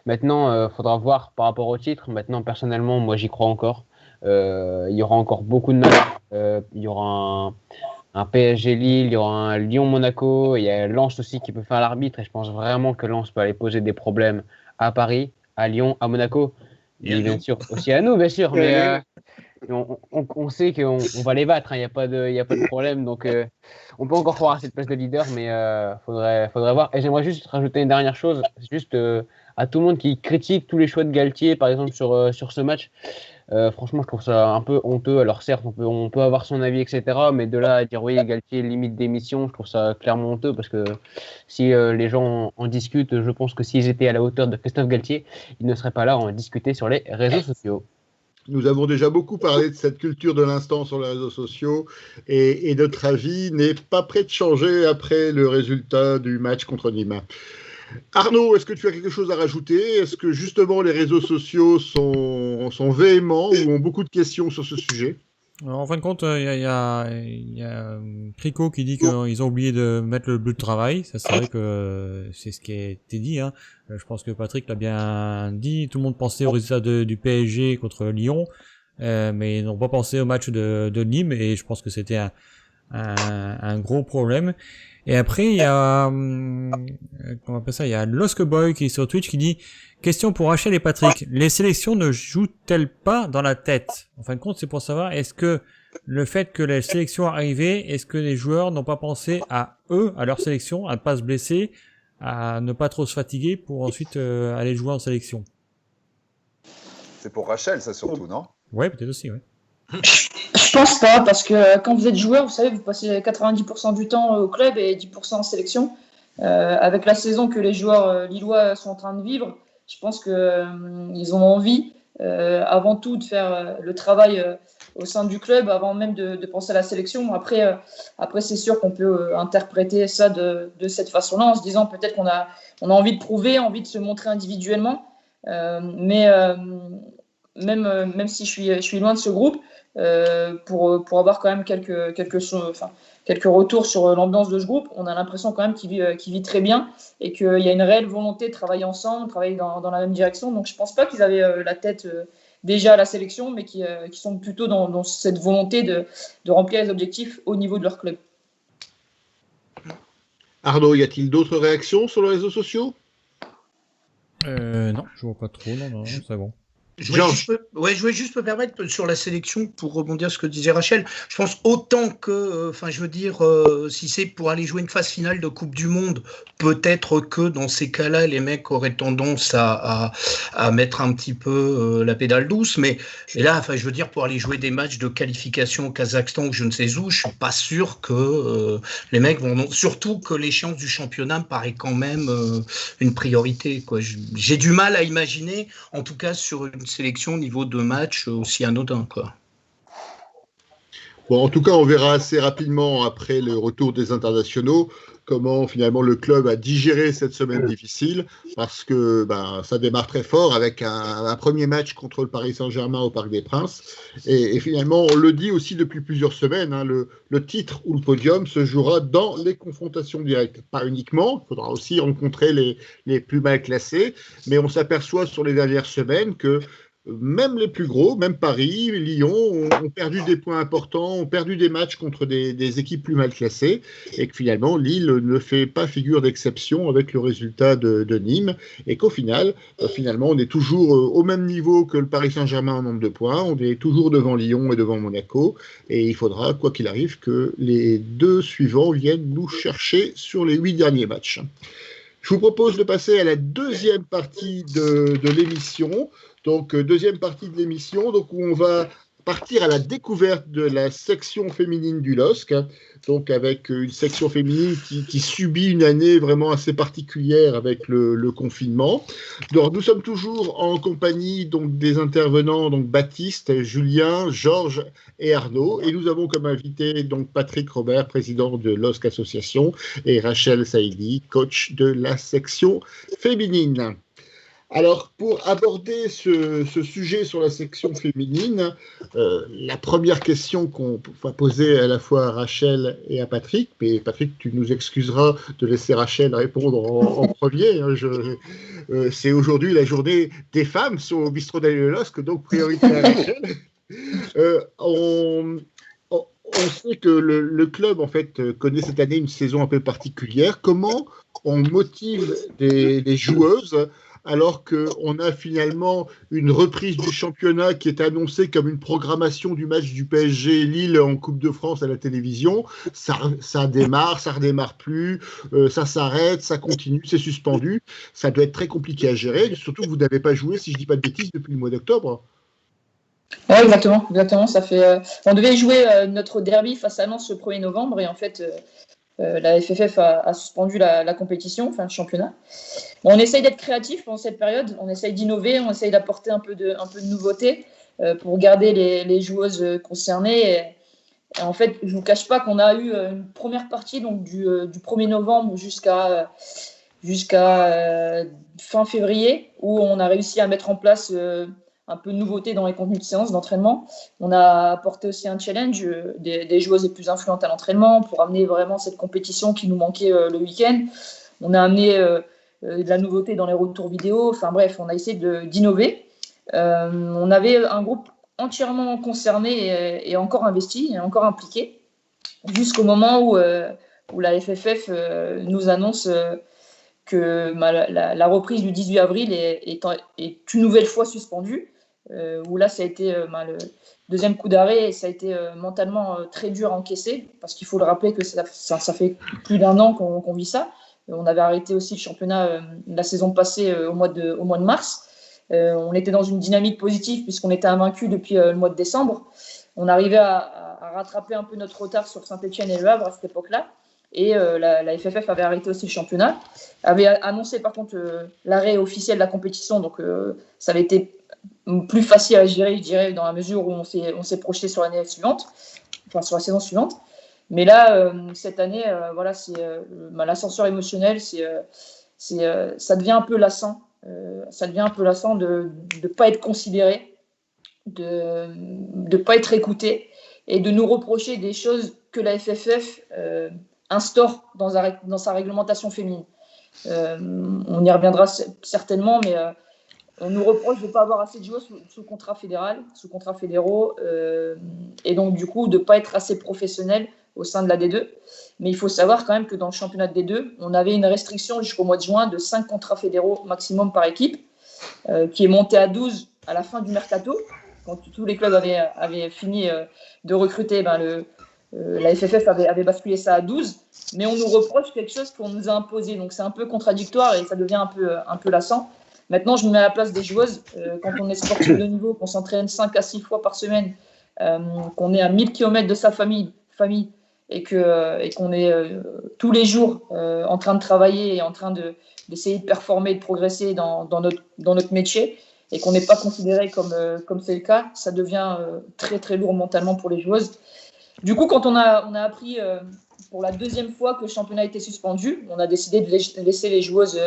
Maintenant, faudra voir par rapport au titre. Maintenant, personnellement, moi, j'y crois encore. Il y aura encore beaucoup de matchs. Il y aura un PSG Lille, il y aura un Lyon-Monaco, il y a Lens aussi qui peut faire l'arbitre et je pense vraiment que Lens peut aller poser des problèmes à Paris, à Lyon, à Monaco et bien sûr aussi à nous, bien sûr, mais on sait qu'on va les battre, il n'y a pas de problème, donc on peut encore croire à cette place de leader, mais faudrait voir. Et j'aimerais juste rajouter une dernière chose, c'est juste à tout le monde qui critique tous les choix de Galtier, par exemple sur ce match. Franchement, je trouve ça un peu honteux. Alors certes, on peut avoir son avis, etc. Mais de là à dire oui, Galtier limite d'émission, je trouve ça clairement honteux parce que si les gens en discutent, je pense que s'ils étaient à la hauteur de Christophe Galtier, ils ne seraient pas là à en discuter sur les réseaux sociaux. Nous avons déjà beaucoup parlé de cette culture de l'instant sur les réseaux sociaux et notre avis n'est pas prêt de changer après le résultat du match contre Nîmes. Arnaud, est-ce que tu as quelque chose à rajouter? Est-ce que justement les réseaux sociaux sont véhéments ou ont beaucoup de questions sur ce sujet? Alors, en fin de compte, il y a Crico qui dit qu'ils ont oublié de mettre le but de travail. Ça, c'est vrai que c'est ce qui a été dit, hein. Je pense que Patrick l'a bien dit. Tout le monde pensait au résultat du PSG contre Lyon, mais ils n'ont pas pensé au match de Nîmes et je pense que c'était un gros problème. Et après, il y a, comment on appelle ça, il y a Losk Boy qui est sur Twitch qui dit, question pour Rachel et Patrick, les sélections ne jouent-elles pas dans la tête? En fin de compte, c'est pour savoir, est-ce que le fait que les sélections arrivaient, est-ce que les joueurs n'ont pas pensé à eux, à leur sélection, à ne pas se blesser, à ne pas trop se fatiguer pour ensuite aller jouer en sélection? C'est pour Rachel, ça surtout, non? Ouais, peut-être aussi, ouais. Je pense pas, parce que quand vous êtes joueur, vous savez, vous passez 90% du temps au club et 10% en sélection. Avec la saison que les joueurs lillois sont en train de vivre, je pense qu'ils ont envie, avant tout, de faire le travail au sein du club, avant même de penser à la sélection. Après c'est sûr qu'on peut interpréter ça de cette façon-là, en se disant peut-être qu'on a envie de prouver, envie de se montrer individuellement. Mais même si je suis loin de ce groupe, pour avoir quand même quelques retours sur l'ambiance de ce groupe, on a l'impression quand même qu'il vit très bien et qu'il y a une réelle volonté de travailler ensemble, de travailler dans la même direction. Donc je pense pas qu'ils avaient la tête déjà à la sélection, mais qui sont plutôt dans cette volonté de remplir les objectifs au niveau de leur club. Arnaud, y a-t-il d'autres réactions sur les réseaux sociaux? Non, je vois pas trop, non, c'est bon. Je voulais juste me permettre sur la sélection pour rebondir sur ce que disait Rachel. Je pense autant que, si c'est pour aller jouer une phase finale de Coupe du Monde, peut-être que dans ces cas-là, les mecs auraient tendance à mettre un petit peu la pédale douce. Mais là, pour aller jouer des matchs de qualification au Kazakhstan ou je ne sais où, je suis pas sûr que les mecs vont. Surtout que l'échéance du championnat me paraît quand même une priorité, quoi. J'ai du mal à imaginer, en tout cas sur une sélection au niveau de match aussi anodin, quoi. Bon, en tout cas, on verra assez rapidement après le retour des internationaux comment finalement le club a digéré cette semaine difficile, parce que ça démarre très fort avec un premier match contre le Paris Saint-Germain au Parc des Princes. Et finalement, on le dit aussi depuis plusieurs semaines, hein, le titre ou le podium se jouera dans les confrontations directes. Pas uniquement, il faudra aussi rencontrer les plus mal classés, mais on s'aperçoit sur les dernières semaines que même les plus gros, même Paris, Lyon, ont perdu des points importants, ont perdu des matchs contre des équipes plus mal classées, et que finalement Lille ne fait pas figure d'exception avec le résultat de Nîmes, et qu'au final, finalement, on est toujours au même niveau que le Paris Saint-Germain en nombre de points, on est toujours devant Lyon et devant Monaco, et il faudra, quoi qu'il arrive, que les 2 suivants viennent nous chercher sur les 8 derniers matchs. Je vous propose de passer à la deuxième partie de l'émission. Donc, deuxième partie de l'émission, donc, où on va partir à la découverte de la section féminine du LOSC, donc avec une section féminine qui subit une année vraiment assez particulière avec le confinement. Donc, nous sommes toujours en compagnie donc, des intervenants, donc Baptiste, Julien, Georges et Arnaud, et nous avons comme invité donc Patrick Robert, président de LOSC Association, et Rachel Saïdi, coach de la section féminine. Alors, pour aborder ce sujet sur la section féminine, la première question qu'on va poser à la fois à Rachel et à Patrick, mais Patrick, tu nous excuseras de laisser Rachel répondre en premier. C'est aujourd'hui la journée des femmes sur le bistrot d'Alain Losc, donc priorité à Rachel. On sait que le club, en fait, connaît cette année une saison un peu particulière. Comment on motive des joueuses alors qu'on a finalement une reprise du championnat qui est annoncée comme une programmation du match du PSG Lille en Coupe de France à la télévision? Ça démarre, ça redémarre plus, ça s'arrête, ça continue, c'est suspendu. Ça doit être très compliqué à gérer, surtout que vous n'avez pas joué, si je ne dis pas de bêtises, depuis le mois d'octobre. Oui, exactement. Ça fait, on devait jouer notre derby face à Lens le 1er novembre et en fait, la FFF a suspendu la compétition, enfin le championnat. Bon, on essaye d'être créatif pendant cette période, on essaye d'innover, on essaye d'apporter un peu de nouveauté pour garder les joueuses concernées. Et en fait, je ne vous cache pas qu'on a eu une première partie donc, du 1er novembre jusqu'à fin février où on a réussi à mettre en place un peu de nouveauté dans les contenus de séance d'entraînement. On a apporté aussi un challenge des joueuses les plus influentes à l'entraînement pour amener vraiment cette compétition qui nous manquait le week-end. On a amené de la nouveauté dans les retours vidéo. Enfin bref, on a essayé d'innover. On avait un groupe entièrement concerné et encore investi et encore impliqué jusqu'au moment où la FFF nous annonce que la reprise du 18 avril est une nouvelle fois suspendue. Où là, ça a été le deuxième coup d'arrêt et ça a été mentalement très dur à encaisser parce qu'il faut le rappeler que ça fait plus d'1 an qu'on vit ça. On avait arrêté aussi le championnat la saison passée au mois de mars. On était dans une dynamique positive puisqu'on était invaincus depuis le mois de décembre. On arrivait à rattraper un peu notre retard sur Saint-Etienne et Le Havre à cette époque-là. Et la FFF avait arrêté aussi le championnat, avait annoncé par contre l'arrêt officiel de la compétition, donc ça avait été plus facile à gérer, je dirais, dans la mesure où on s'est projeté sur l'année suivante, enfin sur la saison suivante. Mais là, cette année, voilà, c'est l'ascenseur émotionnel, ça devient un peu lassant. Ça devient un peu lassant de ne pas être considéré, de ne pas être écouté et de nous reprocher des choses que la FFF instaure dans sa réglementation féminine. On y reviendra certainement, mais on nous reproche de ne pas avoir assez de joueurs sous contrat fédéral, sous contrat fédéraux, et donc du coup de ne pas être assez professionnel au sein de la D2. Mais il faut savoir quand même que dans le championnat de D2, on avait une restriction jusqu'au mois de juin de 5 contrats fédéraux maximum par équipe, qui est montée à 12 à la fin du mercato. Quand tous les clubs avaient fini de recruter, la FFF avait basculé ça à 12, mais on nous reproche quelque chose qu'on nous a imposé. Donc c'est un peu contradictoire et ça devient un peu lassant. Maintenant, je me mets à la place des joueuses. Quand on est sportif de niveau, qu'on s'entraîne 5 à 6 fois par semaine, qu'on est à 1000 km de sa famille et qu'on est tous les jours en train de travailler et en train d'essayer de performer, de progresser dans notre métier et qu'on n'est pas considéré comme c'est le cas, ça devient très très lourd mentalement pour les joueuses. Du coup, quand on a appris pour la deuxième fois que le championnat était suspendu, on a décidé de laisser les joueuses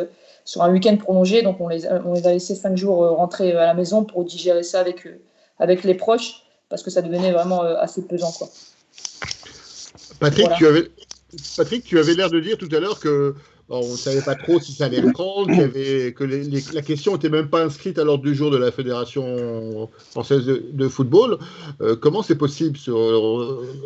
sur un week-end prolongé. Donc, on les a laissé 5 jours rentrer à la maison pour digérer ça avec les proches parce que ça devenait vraiment assez pesant, quoi. Patrick, voilà. Patrick, tu avais l'air de dire tout à l'heure que on ne savait pas trop si ça allait reprendre, que la question n'était même pas inscrite à l'ordre du jour de la Fédération française de football. Comment c'est possible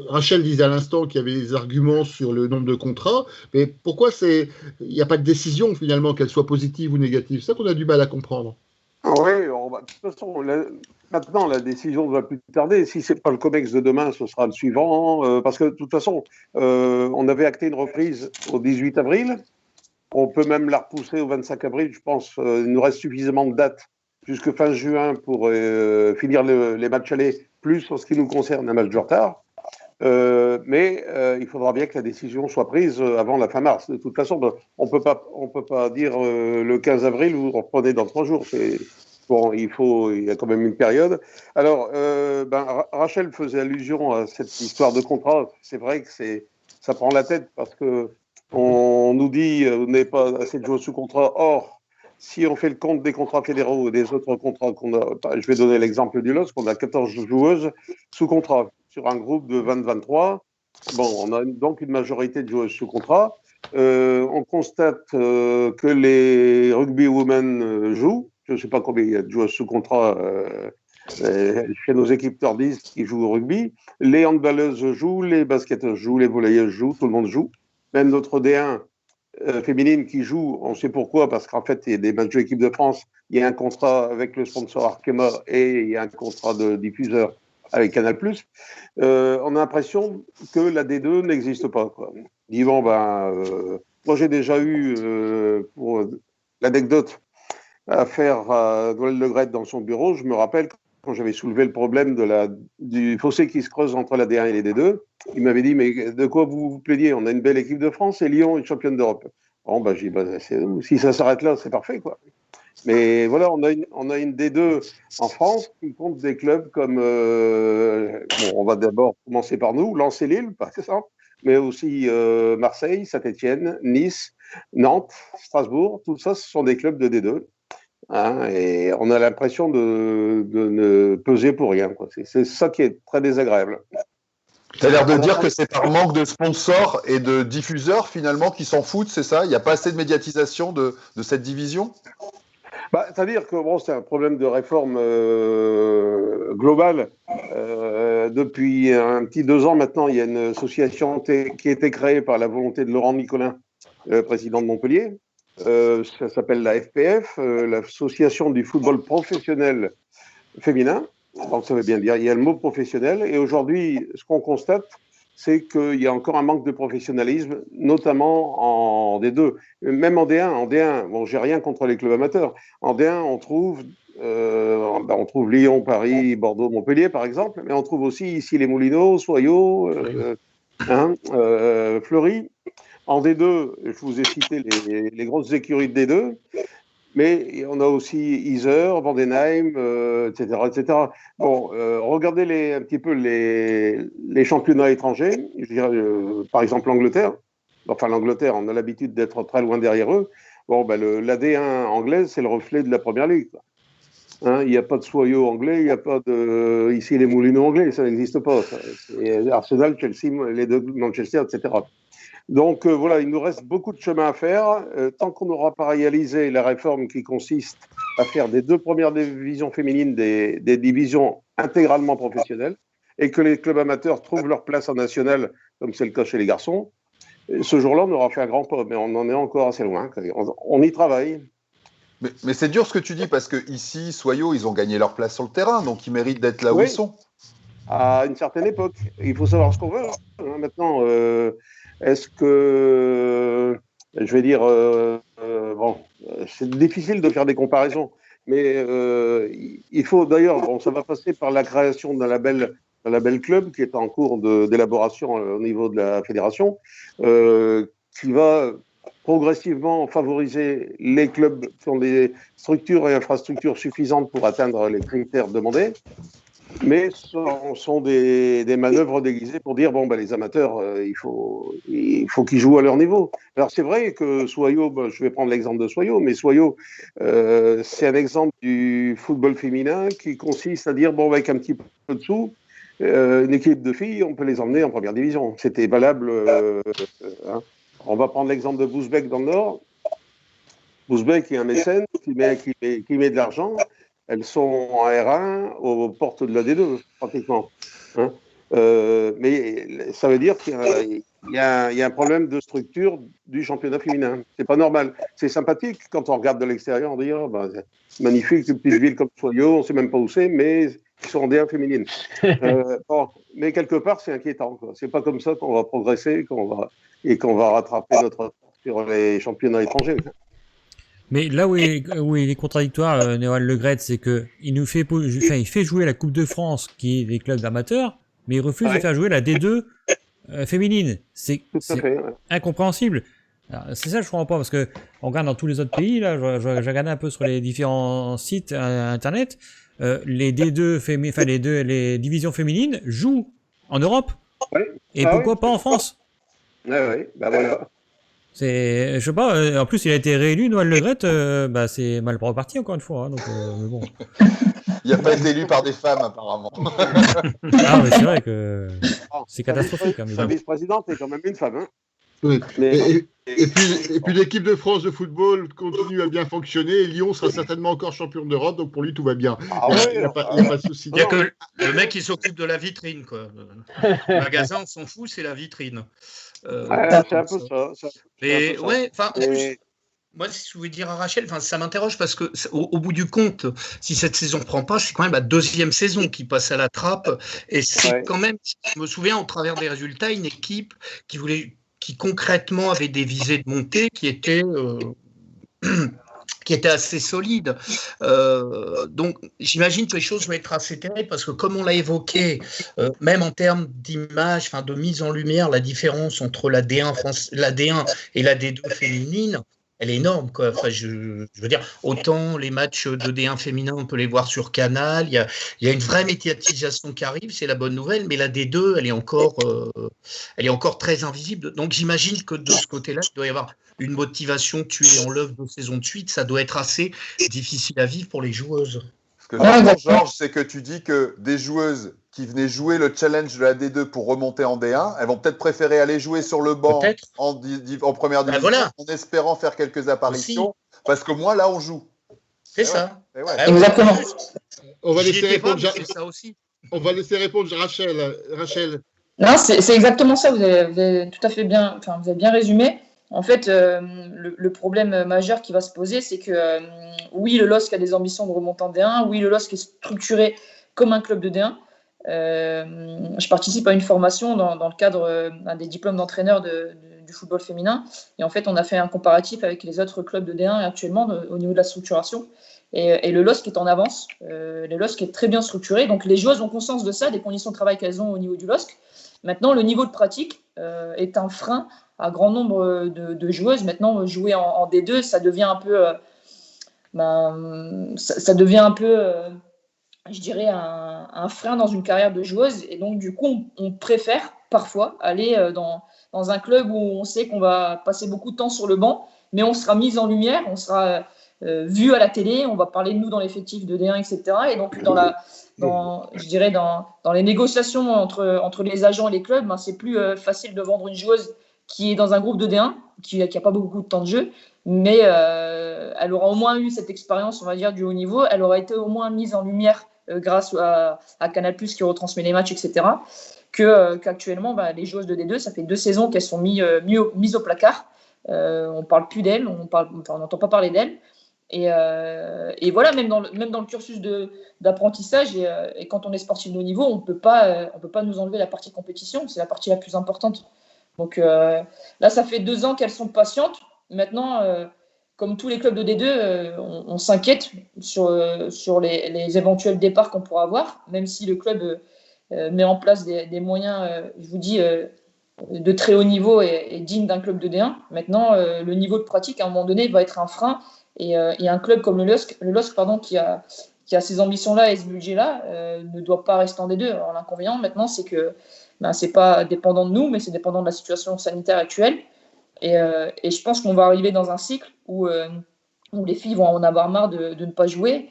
Rachel disait à l'instant qu'il y avait des arguments sur le nombre de contrats, mais pourquoi il n'y a pas de décision finalement, qu'elle soit positive ou négative? C'est ça qu'on a du mal à comprendre. Oui, de toute façon, maintenant, la décision ne va plus tarder. Si ce n'est pas le COMEX de demain, ce sera le suivant. Parce que, de toute façon, on avait acté une reprise au 18 avril. On peut même la repousser au 25 avril, je pense. Il nous reste suffisamment de dates jusque fin juin pour finir les matchs allés, plus en ce qui nous concerne un match de retard. Mais il faudra bien que la décision soit prise avant la fin mars. De toute façon, on peut pas dire le 15 avril, vous reprenez dans 3 jours. Bon, il y a quand même une période. Alors, Rachel faisait allusion à cette histoire de contrat. C'est vrai que ça prend la tête parce que on nous dit vous n'avez pas assez de joueurs sous contrat. Or, si on fait le compte des contrats fédéraux et des autres contrats qu'on a, je vais donner l'exemple du LOSC, on a 14 joueuses sous contrat sur un groupe de 20-23. Bon, on a donc une majorité de joueuses sous contrat. On constate que les rugby women jouent. Je ne sais pas combien il y a de joueuses sous contrat chez nos équipes nordistes qui jouent au rugby. Les handballeuses jouent, les basketteuses jouent, les volleyeuses jouent, tout le monde joue. Même notre D1 féminine qui joue, on sait pourquoi, parce qu'en fait, il y a des matchs de l'équipe de France, il y a un contrat avec le sponsor Arkema et il y a un contrat de diffuseur avec Canal+. On a l'impression que la D2 n'existe pas, quoi. Disons, moi j'ai déjà eu, pour l'anecdote, affaire à Noël Le Graët dans son bureau. Je me rappelle quand j'avais soulevé le problème du fossé qui se creuse entre la D1 et les D2, il m'avait dit, mais de quoi vous vous plaignez? On a une belle équipe de France et Lyon est championne d'Europe. Bon, j'ai dit, si ça s'arrête là, c'est parfait, quoi. Mais voilà, on a une D2 en France qui compte des clubs comme, on va d'abord commencer par nous, Lens et Lille, par exemple, mais aussi Marseille, Saint-Etienne, Nice, Nantes, Strasbourg, tout ça, ce sont des clubs de D2. Hein, et on a l'impression de ne peser pour rien, quoi. C'est ça qui est très désagréable. Tu as l'air de dire que c'est par manque de sponsors et de diffuseurs finalement qui s'en foutent, c'est ça? Il n'y a pas assez de médiatisation de cette division? C'est-à-dire que c'est un problème de réforme globale. Depuis un petit 2 ans maintenant, il y a une association qui a été créée par la volonté de Laurent Nicolin, président de Montpellier. Ça s'appelle la FPF, l'association du football professionnel féminin. Donc ça veut bien dire, il y a le mot professionnel. Et aujourd'hui, ce qu'on constate, c'est qu'il y a encore un manque de professionnalisme, notamment en D2. Même en D1, bon, j'ai rien contre les clubs amateurs. En D1, on trouve Lyon, Paris, Bordeaux, Montpellier, par exemple, mais on trouve aussi ici les Moulineaux, Soyaux, Fleury. En D2, je vous ai cité les grosses écuries de D2, mais on a aussi Yzeure, Vandenheim, etc., etc. Bon, regardez un petit peu les championnats étrangers. Je dirais, par exemple, l'Angleterre. Enfin, l'Angleterre, on a l'habitude d'être très loin derrière eux. Bon, la D1 anglaise, c'est le reflet de la première ligue, quoi. Hein, il n'y a pas de Soyaux anglais, il n'y a pas de ici les Moulineaux anglais, ça n'existe pas. C'est Arsenal, Chelsea, les deux Manchester, etc. Donc voilà, il nous reste beaucoup de chemin à faire. Tant qu'on n'aura pas réalisé la réforme qui consiste à faire des 2 premières divisions féminines des divisions intégralement professionnelles et que les clubs amateurs trouvent leur place en national, comme c'est le cas chez les garçons, ce jour-là, on aura fait un grand pas, mais on en est encore assez loin. On y travaille. Mais c'est dur ce que tu dis, parce que ici, Soyaux, ils ont gagné leur place sur le terrain, donc ils méritent d'être là où ils sont. À une certaine époque. Il faut savoir ce qu'on veut. Hein. Maintenant, est-ce que, je vais dire, c'est difficile de faire des comparaisons, mais il faut d'ailleurs, ça va passer par la création d'un label club qui est en cours d'élaboration au niveau de la fédération, qui va progressivement favoriser les clubs qui ont des structures et infrastructures suffisantes pour atteindre les critères demandés. Mais ce sont des manœuvres déguisées pour dire les amateurs, il faut qu'ils jouent à leur niveau. Alors c'est vrai que Soyaux, je vais prendre l'exemple de Soyaux, mais Soyaux, c'est un exemple du football féminin qui consiste à dire avec un petit peu de sous, une équipe de filles, on peut les emmener en première division. C'était valable. Hein. On va prendre l'exemple de Bouzbek dans le Nord. Bouzbek est un mécène qui met de l'argent. Elles sont en R1 aux portes de la D2, pratiquement. Hein. Mais ça veut dire qu'il y a un problème de structure du championnat féminin. C'est pas normal. C'est sympathique quand on regarde de l'extérieur, on dit c'est magnifique, une petite ville comme Soyo, on sait même pas où c'est, mais ils sont en D1 féminine. Bon, mais quelque part, c'est inquiétant, quoi. C'est pas comme ça qu'on va progresser qu'on va rattraper notre retard sur les championnats étrangers. Mais là où il est contradictoire, Noël Le Gret, c'est que il fait jouer la Coupe de France, qui est des clubs amateurs, mais il refuse de faire jouer la D2 féminine. C'est incompréhensible. C'est ça que je comprends pas, parce que on regarde dans tous les autres pays, là, je regardais un peu sur les différents sites internet, les D2 les divisions féminines jouent en Europe. Et pourquoi pas en France? Ouais, bah voilà. Je sais pas, en plus il a été réélu, Noël Le Gret, c'est mal reparti encore une fois, hein, donc mais bon. Il n'a pas été élu par des femmes apparemment. Ah mais c'est vrai que c'est catastrophique. Sa vice-présidente est quand même une femme. Hein. Oui. Et puis l'équipe de France de football continue à bien fonctionner et Lyon sera certainement encore champion d'Europe, donc pour lui tout va bien. Il n'y a pas de souci. Il n'y a que le mec qui s'occupe de la vitrine, quoi. Le magasin, on s'en fout, c'est la vitrine. C'est un peu ça. Mais ouais, enfin, moi, si je voulais dire à Rachel, ça m'interroge parce que au bout du compte, si cette saison ne prend pas, c'est quand même la deuxième saison qui passe à la trappe. Et c'est quand même, je me souviens, au travers des résultats, une équipe qui concrètement avait des visées de montée qui étaient assez solide. Donc, j'imagine que les choses vont être assez terribles parce que, comme on l'a évoqué, même en termes d'image, de mise en lumière, la différence entre la D1 et la D2 féminine, elle est énorme, quoi. Enfin, je veux dire, autant les matchs de D1 féminin, on peut les voir sur Canal, il y a une vraie médiatisation qui arrive, c'est la bonne nouvelle, mais la D2, elle est encore très invisible. Donc, j'imagine que de ce côté-là, il doit y avoir une motivation tuée en l'œuvre 2 saisons de suite, ça doit être assez difficile à vivre pour les joueuses. Ce que j'entends, Georges, c'est que tu dis que des joueuses qui venaient jouer le challenge de la D2 pour remonter en D1, elles vont peut-être préférer aller jouer sur le banc en première division, en espérant faire quelques apparitions, parce que moi, là, on joue. C'est ça. Exactement. On va laisser répondre Rachel. Non, c'est exactement ça. Vous avez tout à fait bien, vous avez bien résumé. En fait, le problème majeur qui va se poser, c'est que oui, le LOSC a des ambitions de remonter en D1. Oui, le LOSC est structuré comme un club de D1. Je participe à une formation dans le cadre des diplômes d'entraîneur du football féminin. Et en fait, on a fait un comparatif avec les autres clubs de D1 actuellement au niveau de la structuration. Et le LOSC est en avance. Le LOSC est très bien structuré. Donc, les joueuses ont conscience de ça, des conditions de travail qu'elles ont au niveau du LOSC. Maintenant, le niveau de pratique est un frein à grand nombre de joueuses. Maintenant, jouer en D2, ça devient un peu, je dirais, un frein dans une carrière de joueuse. Et donc, du coup, on préfère parfois aller dans un club où on sait qu'on va passer beaucoup de temps sur le banc, mais on sera mis en lumière, on sera vu à la télé, on va parler de nous dans l'effectif de D1, etc. Et donc, dans les négociations entre les agents et les clubs, c'est plus facile de vendre une joueuse qui est dans un groupe de D1, qui n'a pas beaucoup de temps de jeu, mais elle aura au moins eu cette expérience, on va dire, du haut niveau. Elle aura été au moins mise en lumière grâce à Canal+, qui retransmet les matchs, etc. Qu'actuellement, les joueuses de D2, ça fait 2 saisons qu'elles sont mises au placard. On ne parle plus d'elles, on n'entend pas parler d'elles. Et voilà, même dans le cursus d'apprentissage, et quand on est sportif de haut niveau, on peut pas nous enlever la partie compétition, c'est la partie la plus importante. Donc là, ça fait 2 ans qu'elles sont patientes. Maintenant, comme tous les clubs de D2, on s'inquiète sur les éventuels départs qu'on pourra avoir, même si le club met en place des moyens, je vous dis, de très haut niveau et digne d'un club de D1. Maintenant, le niveau de pratique, à un moment donné, va être un frein. Et un club comme le LOSC qui a ces ambitions-là et ce budget-là, ne doit pas rester en D2. Alors, l'inconvénient, maintenant, c'est que c'est pas dépendant de nous, mais c'est dépendant de la situation sanitaire actuelle. Et je pense qu'on va arriver dans un cycle où les filles vont en avoir marre de ne pas jouer.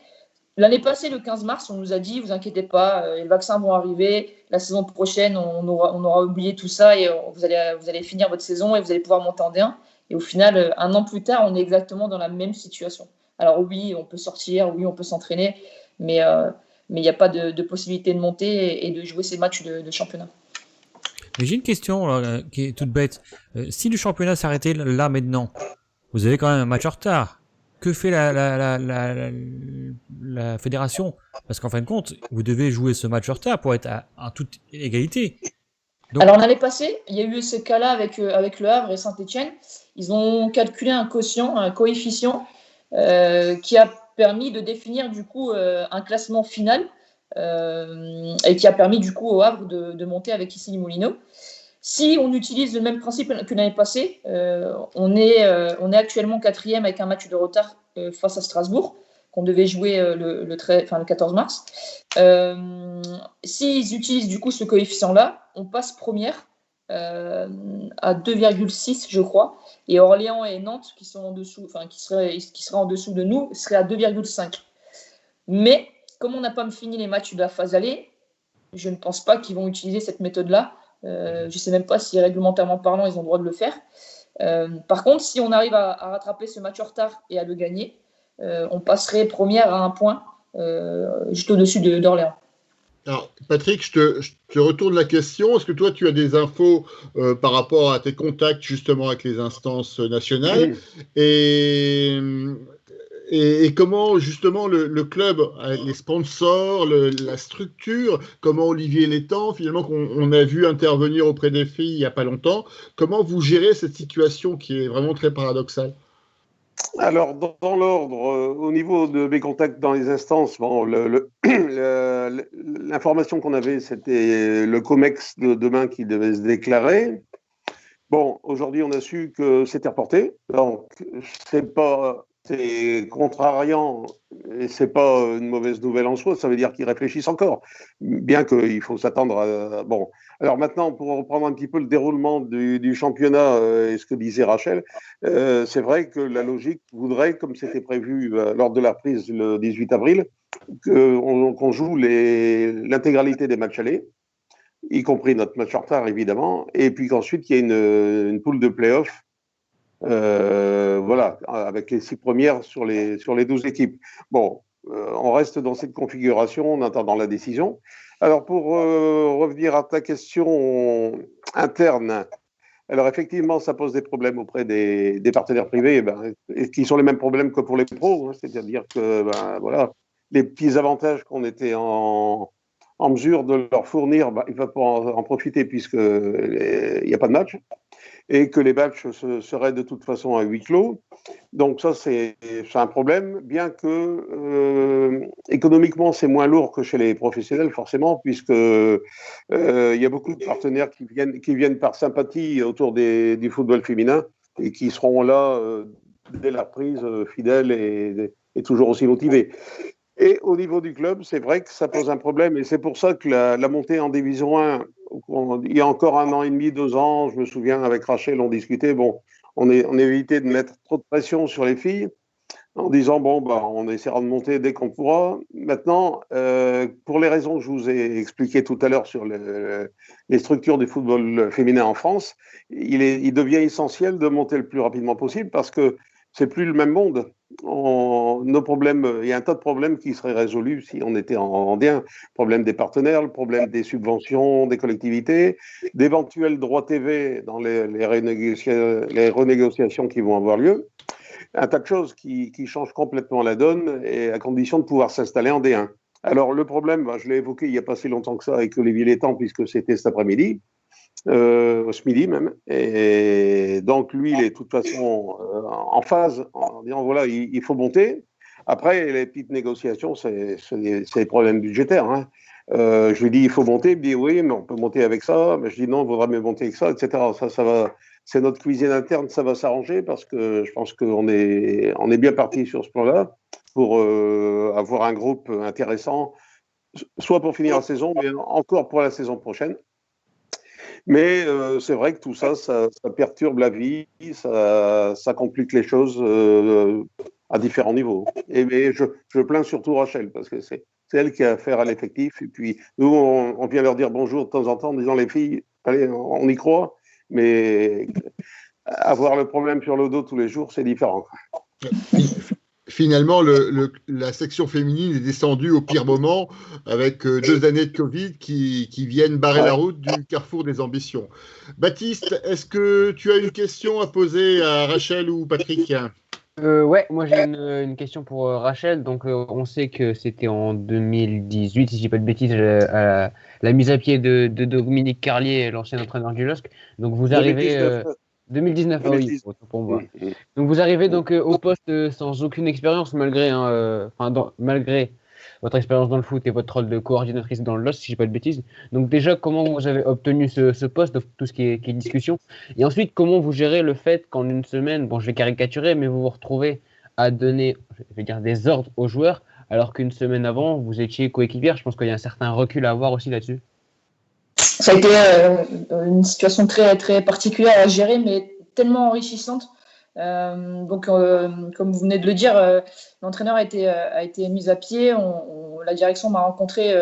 L'année passée, le 15 mars, on nous a dit, vous inquiétez pas, les vaccins vont arriver, la saison prochaine, on aura oublié tout ça et vous allez finir votre saison et vous allez pouvoir monter en D1. Et au final, un an plus tard, on est exactement dans la même situation. Alors oui, on peut sortir, oui, on peut s'entraîner, mais il n'y a pas de possibilité de monter et de jouer ces matchs de championnat. Mais j'ai une question là, qui est toute bête. Si le championnat s'arrêtait là maintenant, vous avez quand même un match en retard. Que fait la fédération? Parce qu'en fin de compte, vous devez jouer ce match en retard pour être à toute égalité. Donc... Alors l'année passée, il y a eu ce cas-là avec Le Havre et Saint-Etienne. Ils ont calculé un quotient, un coefficient qui a permis de définir du coup un classement final et qui a permis du coup au Havre de monter avec Issy-les-Moulineaux. Si on utilise le même principe que l'année passée, on est actuellement 4e avec un match de retard face à Strasbourg, qu'on devait jouer le 14 mars. S'ils utilisent du coup ce coefficient-là, on passe première à 2,6, je crois, et Orléans et Nantes, qui sont en dessous, qui seraient en dessous de nous, seraient à 2,5. Mais comme on n'a pas fini les matchs de la phase aller, je ne pense pas qu'ils vont utiliser cette méthode-là. Je ne sais même pas si réglementairement parlant, ils ont le droit de le faire. Par contre, si on arrive à rattraper ce match en retard et à le gagner, on passerait première à un point, juste au-dessus d'Orléans. Alors, Patrick, je te retourne la question. Est-ce que toi, tu as des infos par rapport à tes contacts justement avec les instances nationales et comment justement le club, les sponsors, la structure, comment Olivier Létang, finalement, qu'on a vu intervenir auprès des filles il n'y a pas longtemps, comment vous gérez cette situation qui est vraiment très paradoxale? Alors, dans l'ordre, au niveau de mes contacts dans les instances, bon, l'information qu'on avait, c'était le COMEX de demain qui devait se déclarer. Bon, aujourd'hui, on a su que c'était reporté. Donc, c'est contrariant et c'est pas une mauvaise nouvelle en soi. Ça veut dire qu'ils réfléchissent encore, bien qu'il faut s'attendre à... Bon, alors maintenant, pour reprendre un petit peu le déroulement du championnat et ce que disait Rachel, c'est vrai que la logique voudrait, comme c'était prévu lors de la reprise le 18 avril, qu'on joue l'intégralité des matchs allés, y compris notre match en retard, évidemment, et puis qu'ensuite, il y ait une poule de play-off, voilà, avec les 6 premières sur les 12 équipes. Bon, on reste dans cette configuration en attendant la décision. Alors, pour revenir à ta question interne, alors effectivement, ça pose des problèmes auprès des partenaires privés, qui sont les mêmes problèmes que pour les pros, hein, c'est-à-dire que, voilà, les petits avantages qu'on était en mesure de leur fournir, ils ne peuvent pas en profiter puisqu'il n'y a pas de match et que les matchs seraient de toute façon à huis clos. Donc ça, c'est un problème, bien que économiquement, c'est moins lourd que chez les professionnels, forcément, puisque il y a beaucoup de partenaires qui viennent par sympathie autour du football féminin et qui seront là dès la reprise, fidèles et toujours aussi motivés. Et au niveau du club, c'est vrai que ça pose un problème. Et c'est pour ça que la montée en Division 1, il y a encore 1 an et demi, 2 ans, je me souviens, avec Rachel, on discutait, bon, on évitait de mettre trop de pression sur les filles en disant, bon, on essaiera de monter dès qu'on pourra. Maintenant, pour les raisons que je vous ai expliquées tout à l'heure sur les structures du football féminin en France, il devient essentiel de monter le plus rapidement possible parce que c'est plus le même monde. Nos problèmes, il y a un tas de problèmes qui seraient résolus si on était en D1. Le problème des partenaires, le problème des subventions, des collectivités, d'éventuels droits TV dans les renégociations qui vont avoir lieu. Un tas de choses qui changent complètement la donne et à condition de pouvoir s'installer en D1. Alors le problème, je l'ai évoqué il n'y a pas si longtemps que ça avec Olivier Létang puisque c'était cet après-midi. Ce midi même. Et donc, lui, il est de toute façon en phase en disant voilà, il faut monter. Après, les petites négociations, c'est des problèmes budgétaires. Hein. Je lui dis il faut monter. Il me dit oui, mais on peut monter avec ça. Mais je dis non, il vaudra mieux monter avec ça, etc. Ça va. C'est notre cuisine interne, ça va s'arranger parce que je pense qu'on est bien parti sur ce plan-là pour avoir un groupe intéressant, soit pour finir la saison, mais encore pour la saison prochaine. Mais c'est vrai que tout ça perturbe la vie, ça complique les choses à différents niveaux. Mais je plains surtout Rachel, parce que c'est elle qui a affaire à l'effectif. Et puis, nous, on vient leur dire bonjour de temps en temps en disant les filles, allez, on y croit, mais avoir le problème sur le dos tous les jours, c'est différent. Finalement, la section féminine est descendue au pire moment avec 2 années de Covid qui viennent barrer la route du carrefour des ambitions. Baptiste, est-ce que tu as une question à poser à Rachel ou Patrick ? Ouais, moi j'ai une question pour Rachel. Donc on sait que c'était en 2018, si je dis pas de bêtises, la mise à pied de Dominique Carlier, l'ancien entraîneur du LOSC. Donc vous arrivez 2019, ah oui, pour moi. Donc vous arrivez donc au poste sans aucune expérience malgré malgré votre expérience dans le foot et votre rôle de coordinatrice dans le LOSC, si je dis pas de bêtises. Donc déjà, comment vous avez obtenu ce poste, tout ce qui est discussion, et ensuite comment vous gérez le fait qu'en une semaine, bon je vais caricaturer, mais vous vous retrouvez à donner, je vais dire, des ordres aux joueurs, alors qu'une semaine avant vous étiez coéquipière. Je pense qu'il y a un certain recul à avoir aussi là-dessus. Ça a été une situation très, très particulière à gérer, mais tellement enrichissante. Donc, comme vous venez de le dire, l'entraîneur a été mis à pied. La direction m'a rencontré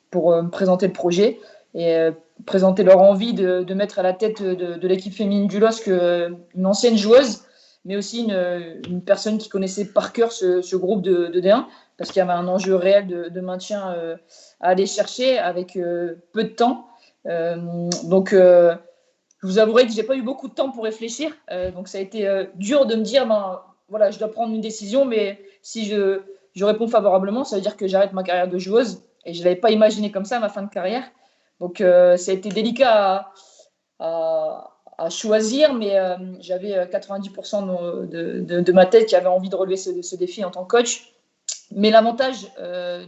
pour me présenter le projet et présenter leur envie de mettre à la tête de l'équipe féminine du LOSC une ancienne joueuse, mais aussi une personne qui connaissait par cœur ce groupe de D1, parce qu'il y avait un enjeu réel de maintien à aller chercher avec peu de temps. Donc, je vous avouerai que j'ai pas eu beaucoup de temps pour réfléchir. Donc, ça a été dur de me dire, voilà, je dois prendre une décision, mais si je réponds favorablement, ça veut dire que j'arrête ma carrière de joueuse. Et je l'avais pas imaginé comme ça, ma fin de carrière. Donc, ça a été délicat à choisir, mais j'avais 90% de ma tête qui avait envie de relever ce défi en tant que coach. Mais l'avantage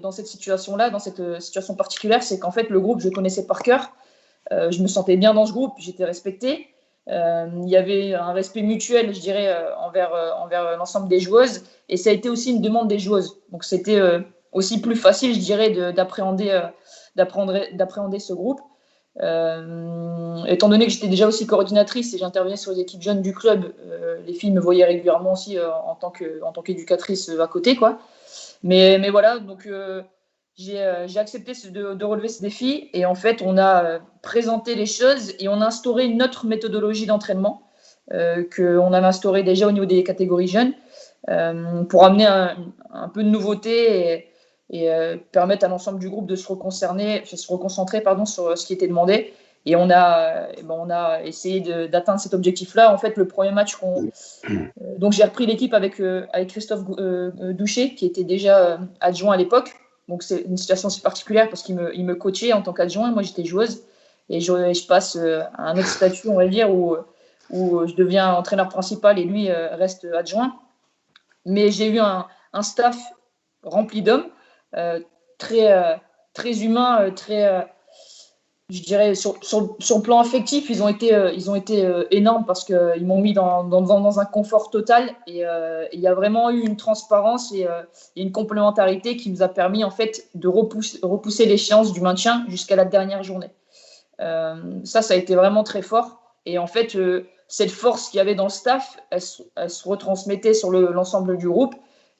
dans cette situation-là, dans cette situation particulière, c'est qu'en fait, le groupe, je le connaissais par cœur. Je me sentais bien dans ce groupe, j'étais respectée. Il y avait un respect mutuel, je dirais, envers l'ensemble des joueuses. Et ça a été aussi une demande des joueuses. Donc, c'était aussi plus facile, je dirais, d'appréhender ce groupe. Étant donné que j'étais déjà aussi coordinatrice et j'intervenais sur les équipes jeunes du club, les filles me voyaient régulièrement aussi en tant qu'éducatrice à côté, quoi. Mais voilà, donc j'ai accepté de relever ce défi et en fait, on a présenté les choses et on a instauré une autre méthodologie d'entraînement qu'on avait instaurée déjà au niveau des catégories jeunes pour amener un peu de nouveauté et permettre à l'ensemble du groupe de se reconcentrer sur ce qui était demandé. Et on a essayé d'atteindre cet objectif-là. En fait, le premier match donc j'ai repris l'équipe avec Christophe Douchet, qui était déjà adjoint à l'époque. Donc c'est une situation assez particulière parce qu'il me coachait en tant qu'adjoint. Moi, j'étais joueuse. Et je passe à un autre statut, on va dire, où je deviens entraîneur principal et lui reste adjoint. Mais j'ai eu un staff rempli d'hommes, très, très humains, très... je dirais, sur le plan affectif, ils ont été énormes parce qu'ils m'ont mis dans un confort total et il y a vraiment eu une transparence et une complémentarité qui nous a permis en fait de repousser l'échéance du maintien jusqu'à la dernière journée. Ça a été vraiment très fort et en fait, cette force qu'il y avait dans le staff, elle se retransmettait sur l'ensemble du groupe.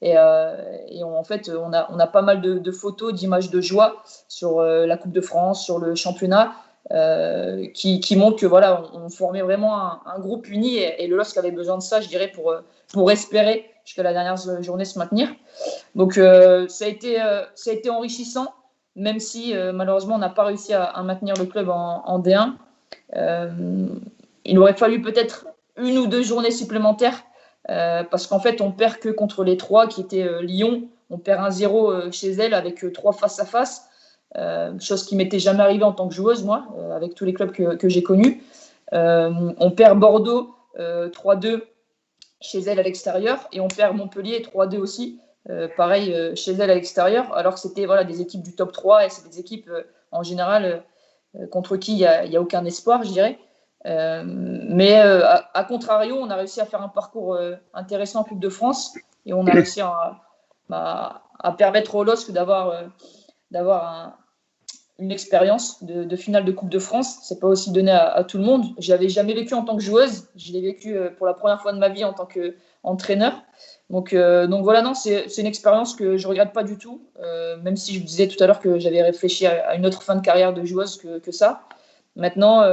Et en fait, on a pas mal de photos, d'images de joie sur la Coupe de France, sur le championnat, qui montrent que voilà, on formait vraiment un groupe uni et le LOSC avait besoin de ça, je dirais, pour espérer jusqu'à la dernière journée se maintenir. Donc ça a été enrichissant, même si malheureusement on n'a pas réussi à maintenir le club en D1. Il aurait fallu peut-être 1 ou 2 journées supplémentaires. Parce qu'en fait, on perd que contre les 3 qui étaient Lyon. On perd 1-0 chez elle avec 3 face-à-face, chose qui m'était jamais arrivée en tant que joueuse, moi, avec tous les clubs que j'ai connus. On perd Bordeaux 3-2 chez elle à l'extérieur et on perd Montpellier 3-2 aussi, pareil chez elle à l'extérieur, alors que c'était des équipes du top 3 et c'est des équipes en général contre qui il n'y a aucun espoir, je dirais. Mais à contrario, on a réussi à faire un parcours intéressant en Coupe de France et on a réussi à permettre au LOSC d'avoir une expérience de finale de Coupe de France. C'est pas aussi donné à tout le monde. Je l'avais jamais vécu en tant que joueuse. Je l'ai vécu pour la première fois de ma vie en tant qu'entraîneur. Donc voilà, non, c'est une expérience que je regrette pas du tout. Même si je vous disais tout à l'heure que j'avais réfléchi à une autre fin de carrière de joueuse que ça. Maintenant,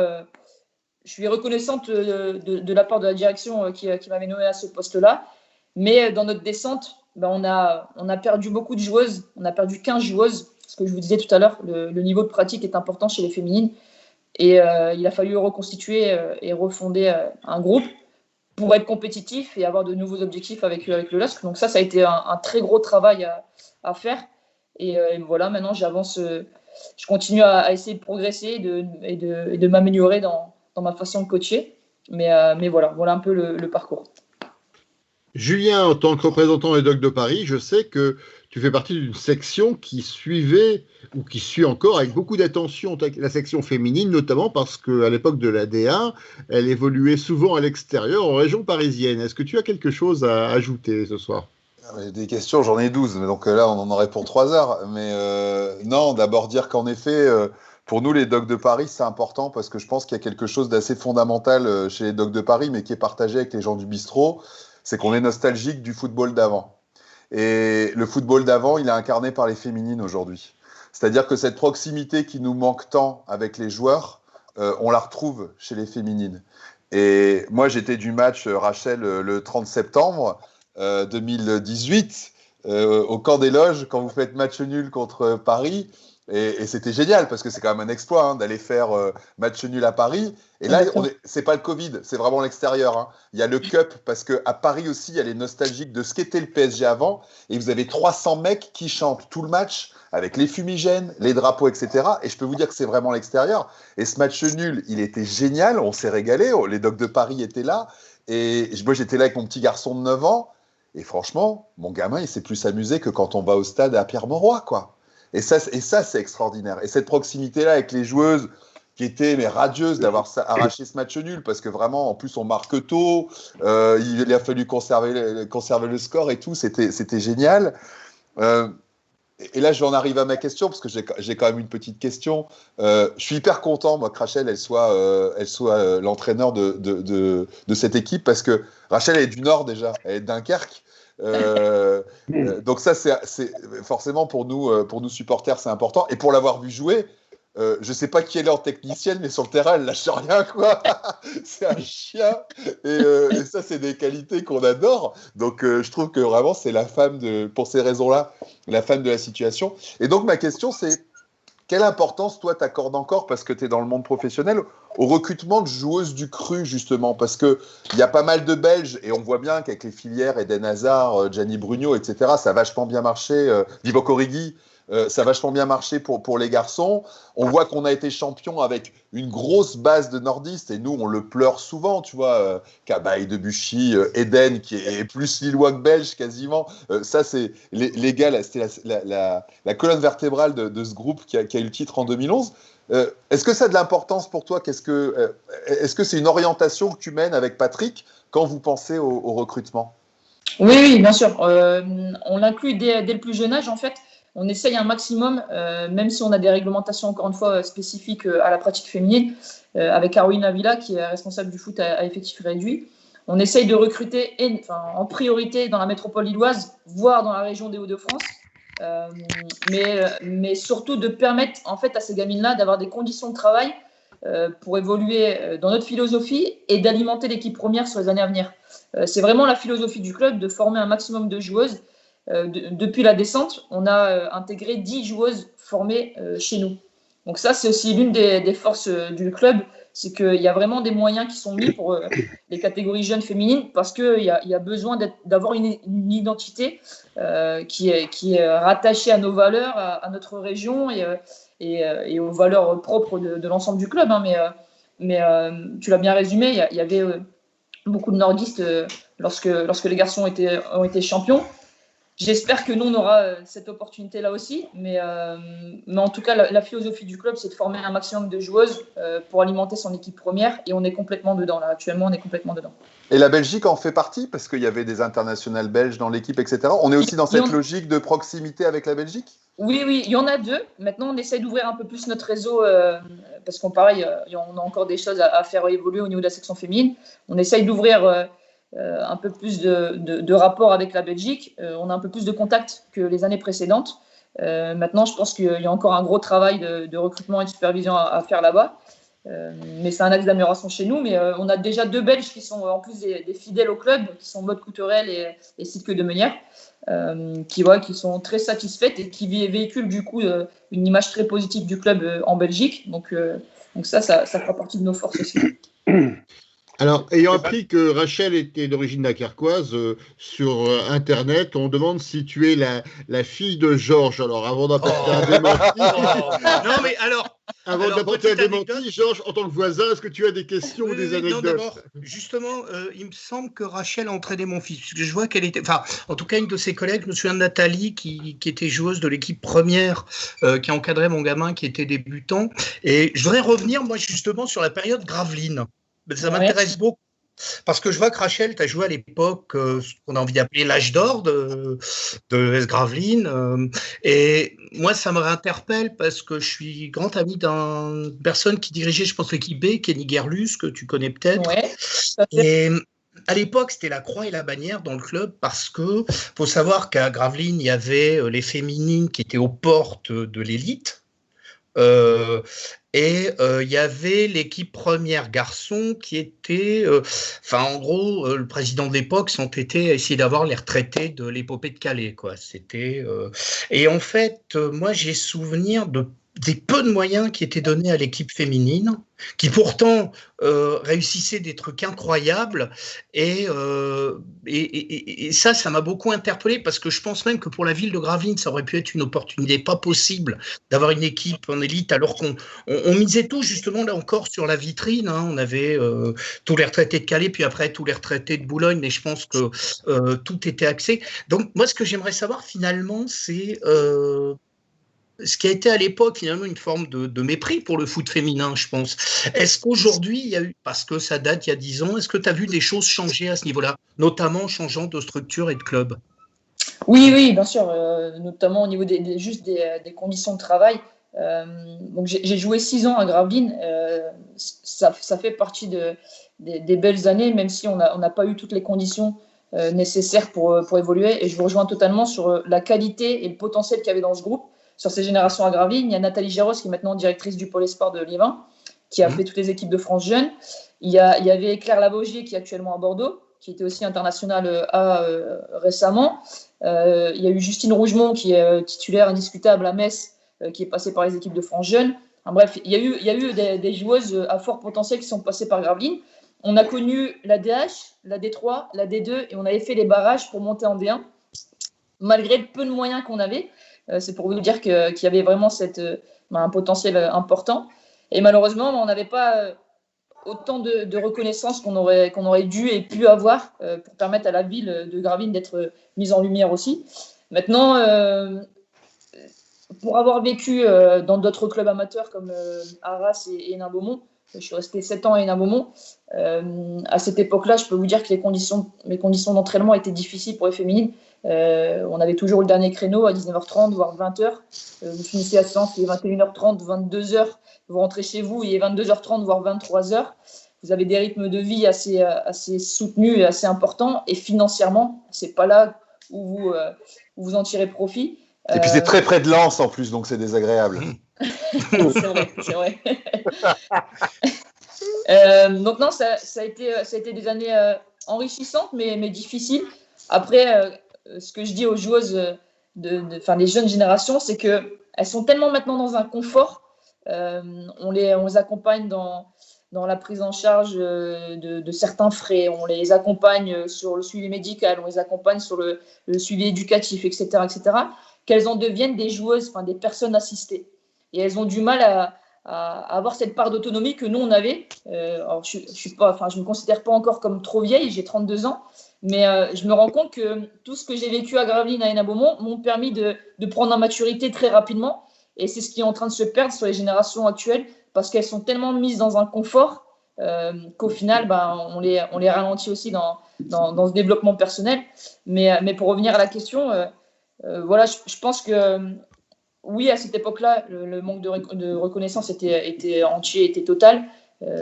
je suis reconnaissante de la part de la direction qui m'avait nommé à ce poste-là. Mais dans notre descente, on a perdu beaucoup de joueuses. On a perdu 15 joueuses. Ce que je vous disais tout à l'heure, le niveau de pratique est important chez les féminines. Et il a fallu reconstituer et refonder un groupe pour être compétitif et avoir de nouveaux objectifs avec le LOSC. Donc ça a été un très gros travail à faire. Et voilà, maintenant j'avance. Je continue à essayer de progresser et de m'améliorer dans ma façon de coacher. Mais voilà un peu le parcours. Julien, en tant que représentant des Dogs de Paris, je sais que tu fais partie d'une section qui suivait ou qui suit encore avec beaucoup d'attention la section féminine, notamment parce qu'à l'époque de la D1, elle évoluait souvent à l'extérieur, en région parisienne. Est-ce que tu as quelque chose à ajouter ce soir ? Des questions, j'en ai 12, donc là on en aurait pour 3 heures. Mais non, d'abord dire qu'en effet, pour nous les Dogs de Paris, c'est important parce que je pense qu'il y a quelque chose d'assez fondamental chez les Dogs de Paris, mais qui est partagé avec les gens du bistrot, c'est qu'on est nostalgique du football d'avant. Et le football d'avant, il est incarné par les féminines aujourd'hui. C'est-à-dire que cette proximité qui nous manque tant avec les joueurs, on la retrouve chez les féminines. Et moi, j'étais du match, Rachel, le 30 septembre 2018, au camp des loges, quand vous faites match nul contre Paris. Et c'était génial, parce que c'est quand même un exploit d'aller faire match nul à Paris. Et là, c'est pas le Covid, c'est vraiment l'extérieur. Hein. Il y a le Cup, parce qu'à Paris aussi, il y a les nostalgiques de ce qu'était le PSG avant. Et vous avez 300 mecs qui chantent tout le match, avec les fumigènes, les drapeaux, etc. Et je peux vous dire que c'est vraiment l'extérieur. Et ce match nul, il était génial, on s'est régalé. Les Dogs de Paris étaient là. Et moi, j'étais là avec mon petit garçon de 9 ans. Et franchement, mon gamin, il s'est plus amusé que quand on va au stade à Pierre-Mauroy, quoi. Et ça, c'est extraordinaire. Et cette proximité-là avec les joueuses qui étaient radieuses d'avoir arraché ce match nul, parce que vraiment, en plus, on marque tôt, il a fallu conserver le score et tout, c'était génial. Et là, j'en arrive à ma question, parce que j'ai quand même une petite question. Je suis hyper content, moi, que Rachel, elle soit l'entraîneur de cette équipe, parce que Rachel, elle est du Nord déjà, elle est de Dunkerque. Donc ça, c'est forcément pour nous supporters, c'est important. Et pour l'avoir vu jouer, je sais pas qui est leur technicienne, mais sur le terrain, elle lâche rien, quoi. C'est un chien. Et ça, c'est des qualités qu'on adore. Donc je trouve que vraiment, c'est la femme pour ces raisons-là, la femme de la situation. Et donc ma question, c'est quelle importance, toi, t'accordes encore, parce que tu es dans le monde professionnel, au recrutement de joueuses du cru, justement, parce qu'il y a pas mal de Belges, et on voit bien qu'avec les filières Eden Hazard, Gianni Brugno, etc., ça a vachement bien marché, Divock Origi, ça a vachement bien marché pour les garçons. On voit qu'on a été champion avec une grosse base de nordistes, et nous, on le pleure souvent, tu vois, Cabaye, Debuchy, Eden, qui est plus lillois que belge, quasiment. Ça, c'est les gars, là, c'était la colonne vertébrale de ce groupe qui a eu le titre en 2011. Est-ce que ça a de l'importance pour toi ? Est-ce que c'est une orientation que tu mènes avec Patrick quand vous pensez au recrutement ? Oui, bien sûr. On l'inclut dès le plus jeune âge, en fait. On essaye un maximum, même si on a des réglementations, encore une fois, spécifiques à la pratique féminine, avec Caroline Avila, qui est responsable du foot à effectif réduit. On essaye de recruter en priorité dans la métropole lilloise, voire dans la région des Hauts-de-France, mais surtout de permettre en fait, à ces gamines-là d'avoir des conditions de travail pour évoluer dans notre philosophie et d'alimenter l'équipe première sur les années à venir. C'est vraiment la philosophie du club de former un maximum de joueuses. Depuis la descente, on a intégré 10 joueuses formées chez nous. Donc ça, c'est aussi l'une des forces du club, c'est qu'il y a vraiment des moyens qui sont mis pour les catégories jeunes féminines, parce qu'il y a besoin d'avoir une identité qui est rattachée à nos valeurs, à notre région et aux valeurs propres de l'ensemble du club. Hein. Mais tu l'as bien résumé, il y avait beaucoup de nordistes lorsque les garçons ont été champions. j'espère que nous, on aura cette opportunité-là aussi. Mais en tout cas, la philosophie du club, c'est de former un maximum de joueuses pour alimenter son équipe première. Et on est complètement dedans, là. Actuellement, on est complètement dedans. Et la Belgique en fait partie, parce qu'il y avait des internationales belges dans l'équipe, etc. On est aussi dans cette logique de proximité avec la Belgique ? Oui, il y en a 2. Maintenant, on essaie d'ouvrir un peu plus notre réseau, parce qu'on pareil, on a encore des choses à faire évoluer au niveau de la section féminine. On essaye d'ouvrir un peu plus de rapports avec la Belgique. On a un peu plus de contacts que les années précédentes. Maintenant, je pense qu'il y a encore un gros travail de recrutement et de supervision à faire là-bas. Mais c'est un axe d'amélioration chez nous. Mais on a déjà 2 Belges qui sont en plus des fidèles au club, qui sont Maud Couturel et Silke de Meunière, qui sont très satisfaites et qui véhiculent du coup une image très positive du club en Belgique. Donc ça fera partie de nos forces aussi. Alors, ayant appris que Rachel était d'origine dunkerquoise, sur Internet, on demande si tu es la fille de Georges. Alors, avant d'apporter un démenti, non, mais alors, d'apporter un démenti, Georges, en tant que voisin, est-ce que tu as des questions ou des anecdotes ? Non, d'abord, justement, il me semble que Rachel a entraîné mon fils. Parce que je vois qu'elle était, enfin, en tout cas, une de ses collègues, je me souviens de Nathalie, qui était joueuse de l'équipe première, qui a encadré mon gamin qui était débutant. Et je voudrais revenir, moi, justement, sur la période Gravelines. Ça m'intéresse beaucoup. Parce que je vois que Rachel, tu as joué à l'époque ce qu'on a envie d'appeler l'âge d'or de S. Gravelines. Et moi, ça me réinterpelle parce que je suis grand ami d'une personne qui dirigeait, je pense, l'équipe B, Kenny Gerlus, que tu connais peut-être. Ouais. Et à l'époque, c'était la croix et la bannière dans le club parce que faut savoir qu'à Gravelines, il y avait les féminines qui étaient aux portes de l'élite. Et il y avait l'équipe première garçon qui était, en gros, le président de l'époque s'entêtait à essayer d'avoir les retraités de l'épopée de Calais, quoi. C'était et en fait, moi j'ai souvenir des peu de moyens qui étaient donnés à l'équipe féminine, qui pourtant réussissait des trucs incroyables. Et ça m'a beaucoup interpellé parce que je pense même que pour la ville de Gravelines, ça aurait pu être une opportunité pas possible d'avoir une équipe en élite alors qu'on misait tout justement là encore sur la vitrine. Hein. On avait tous les retraités de Calais, puis après tous les retraités de Boulogne, mais je pense que tout était axé. Donc moi, ce que j'aimerais savoir finalement, c'est ce qui a été à l'époque finalement une forme de mépris pour le foot féminin, je pense. Est-ce qu'aujourd'hui, il y a eu, parce que ça date il y a 10 ans, est-ce que tu as vu des choses changer à ce niveau-là, notamment changeant de structure et de club ? Oui, bien sûr, notamment au niveau des conditions de travail. Donc j'ai joué 6 ans à Gravelines. Ça fait partie des belles années, même si on n'a pas eu toutes les conditions nécessaires pour évoluer. Et je vous rejoins totalement sur la qualité et le potentiel qu'il y avait dans ce groupe. Sur ces générations à Gravelines, il y a Nathalie Géros, qui est maintenant directrice du pôle espoir de Liévin, qui a fait toutes les équipes de France Jeunes. Il y avait Claire Labaugier, qui est actuellement à Bordeaux, qui était aussi internationale A récemment. Il y a eu Justine Rougemont, qui est titulaire indiscutable à Metz, qui est passée par les équipes de France Jeunes. Enfin, bref, il y a eu des joueuses à fort potentiel qui sont passées par Gravelines. On a connu la DH, la D3, la D2, et on avait fait les barrages pour monter en D1, malgré le peu de moyens qu'on avait. C'est pour vous dire qu'il y avait vraiment un potentiel important. Et malheureusement, on n'avait pas autant de reconnaissance qu'on aurait dû et pu avoir pour permettre à la ville de Gravelines d'être mise en lumière aussi. Maintenant, pour avoir vécu dans d'autres clubs amateurs comme Arras et Hénin-Beaumont, je suis resté 7 ans à Hénin-Beaumont. À cette époque-là, je peux vous dire que les conditions d'entraînement étaient difficiles pour les féminines. On avait toujours le dernier créneau à 19h30, voire 20h. Vous finissez la séance, il est 21h30, 22h. Vous rentrez chez vous, il est 22h30, voire 23h. Vous avez des rythmes de vie assez soutenus et assez importants. Et financièrement, c'est pas là où vous en tirez profit. Et puis c'est très près de Lens en plus, donc c'est désagréable. c'est vrai. Donc non, ça a été des années enrichissantes, mais difficiles. Après, ce que je dis aux joueuses, des jeunes générations, c'est qu'elles sont tellement maintenant dans un confort. On les accompagne dans la prise en charge de certains frais, on les accompagne sur le suivi médical, on les accompagne sur le suivi éducatif, etc., qu'elles en deviennent des joueuses, des personnes assistées. Et elles ont du mal à avoir cette part d'autonomie que nous, on avait. Alors, je me considère pas encore comme trop vieille, j'ai 32 ans, Mais je me rends compte que tout ce que j'ai vécu à Gravelines, à Hénin-Beaumont, m'ont permis de prendre en maturité très rapidement. Et c'est ce qui est en train de se perdre sur les générations actuelles parce qu'elles sont tellement mises dans un confort qu'au final, on les ralentit aussi dans ce développement personnel. Mais pour revenir à la question, voilà, je pense que oui, à cette époque-là, le manque de reconnaissance était entier, était total.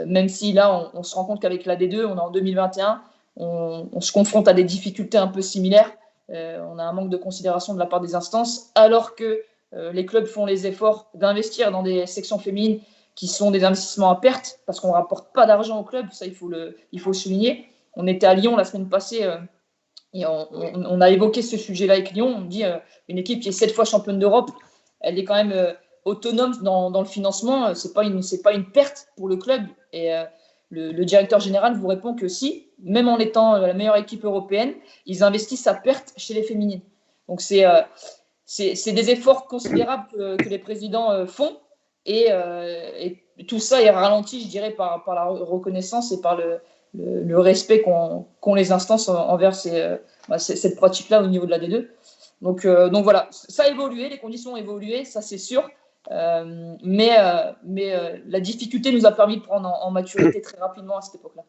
Même si là, on se rend compte qu'avec la D2, on est en 2021, on se confronte à des difficultés un peu similaires. On a un manque de considération de la part des instances, alors que les clubs font les efforts d'investir dans des sections féminines qui sont des investissements à perte, parce qu'on ne rapporte pas d'argent au club, ça il faut le souligner. On était à Lyon la semaine passée et on a évoqué ce sujet-là avec Lyon. On dit une équipe qui est 7 fois championne d'Europe, elle est quand même autonome dans le financement. C'est pas une perte pour le club. Et le directeur général vous répond que si, même en étant la meilleure équipe européenne, ils investissent à perte chez les féminines. Donc c'est des efforts considérables que les présidents font. Et tout ça est ralenti, je dirais, par la reconnaissance et par le respect qu'ont les instances envers cette pratique-là au niveau de la D2. Donc voilà, ça a évolué, les conditions ont évolué, ça c'est sûr. Mais la difficulté nous a permis de prendre en maturité très rapidement à cette époque-là.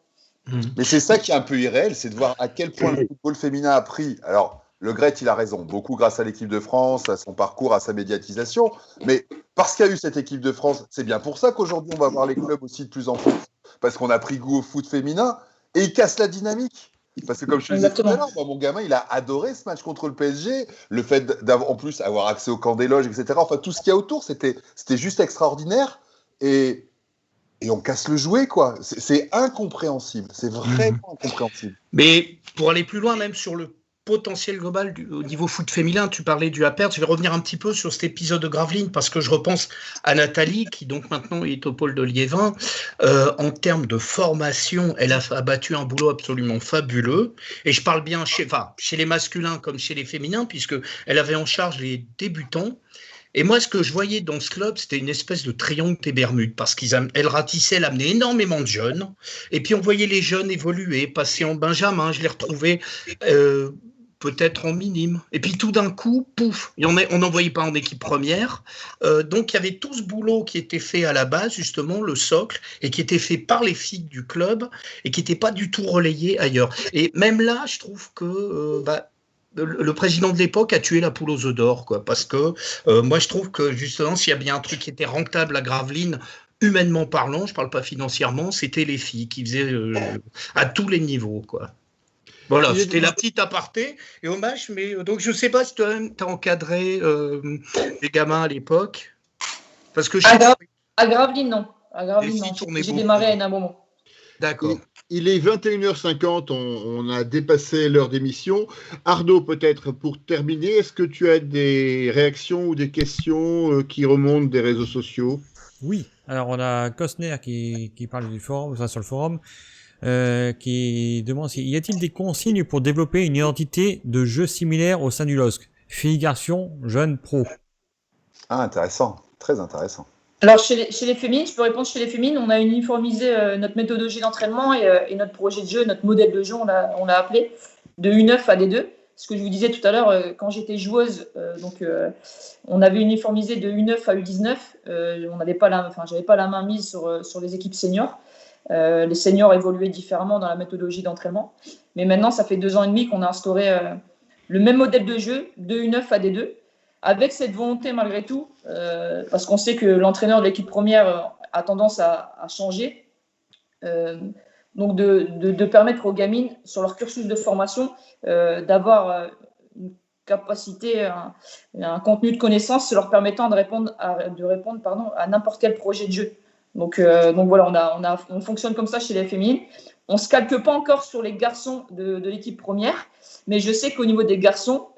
Mais c'est ça qui est un peu irréel, c'est de voir à quel point le football féminin a pris. Alors, Le Gret, il a raison, beaucoup grâce à l'équipe de France, à son parcours, à sa médiatisation. Mais parce qu'il y a eu cette équipe de France, c'est bien pour ça qu'aujourd'hui, on va voir les clubs aussi de plus en plus. Parce qu'on a pris goût au foot féminin et il casse la dynamique. Parce que comme je te disais tout à l'heure, mon gamin, il a adoré ce match contre le PSG. Le fait en plus avoir accès au camp des loges, etc. Enfin, tout ce qu'il y a autour, c'était juste extraordinaire. Et on casse le jouet, quoi. C'est incompréhensible. C'est vraiment incompréhensible. Mais pour aller plus loin, même sur le potentiel global au niveau foot féminin, tu parlais du à perdre. Je vais revenir un petit peu sur cet épisode de Gravelines parce que je repense à Nathalie, qui donc maintenant est au pôle de Liévin. En termes de formation, elle a abattu un boulot absolument fabuleux. Et je parle bien chez les masculins comme chez les féminins, puisque elle avait en charge les débutants. Et moi, ce que je voyais dans ce club, c'était une espèce de triangle des Bermudes, parce qu'elle ratissait, elle amenait énormément de jeunes. Et puis, on voyait les jeunes évoluer, passer en Benjamin. Je les retrouvais peut-être en minime. Et puis, tout d'un coup, pouf, on n'en voyait pas en équipe première. Donc, il y avait tout ce boulot qui était fait à la base, justement, le socle, et qui était fait par les filles du club, et qui n'était pas du tout relayé ailleurs. Et même là, je trouve que... le président de l'époque a tué la poule aux œufs d'or, quoi, parce que moi je trouve que justement s'il y a bien un truc qui était rentable à Gravelines, humainement parlant, je parle pas financièrement, c'était les filles qui faisaient à tous les niveaux, quoi. Voilà, c'était la petite aparté et hommage, mais donc je sais pas si tu as encadré les gamins à l'époque, parce que à Gravelines non, j'ai démarré à un moment. D'accord. Il est 21h50, on a dépassé l'heure d'émission. Arnaud, peut-être pour terminer, est-ce que tu as des réactions ou des questions qui remontent des réseaux sociaux ? Oui, alors on a Costner qui parle du forum, enfin sur le forum, qui demande y a-t-il des consignes pour développer une identité de jeu similaire au sein du LOSC ? Filles, garçons, jeunes, pros. Ah, intéressant, très intéressant. Alors, chez les féminines, je peux répondre chez les féminines, on a uniformisé notre méthodologie d'entraînement et notre projet de jeu, notre modèle de jeu, on l'a appelé, de U9 à D2. Ce que je vous disais tout à l'heure, quand j'étais joueuse, on avait uniformisé de U9 à U19. J'avais pas la main mise sur les équipes seniors. Les seniors évoluaient différemment dans la méthodologie d'entraînement. Mais maintenant, ça fait 2 ans et demi qu'on a instauré le même modèle de jeu, de U9 à D2. Avec cette volonté malgré tout, parce qu'on sait que l'entraîneur de l'équipe première a tendance à changer, donc de permettre aux gamines, sur leur cursus de formation, d'avoir une capacité, un contenu de connaissance leur permettant de répondre à n'importe quel projet de jeu. Donc voilà, on fonctionne comme ça chez les féminines. On ne se calque pas encore sur les garçons de l'équipe première, mais je sais qu'au niveau des garçons,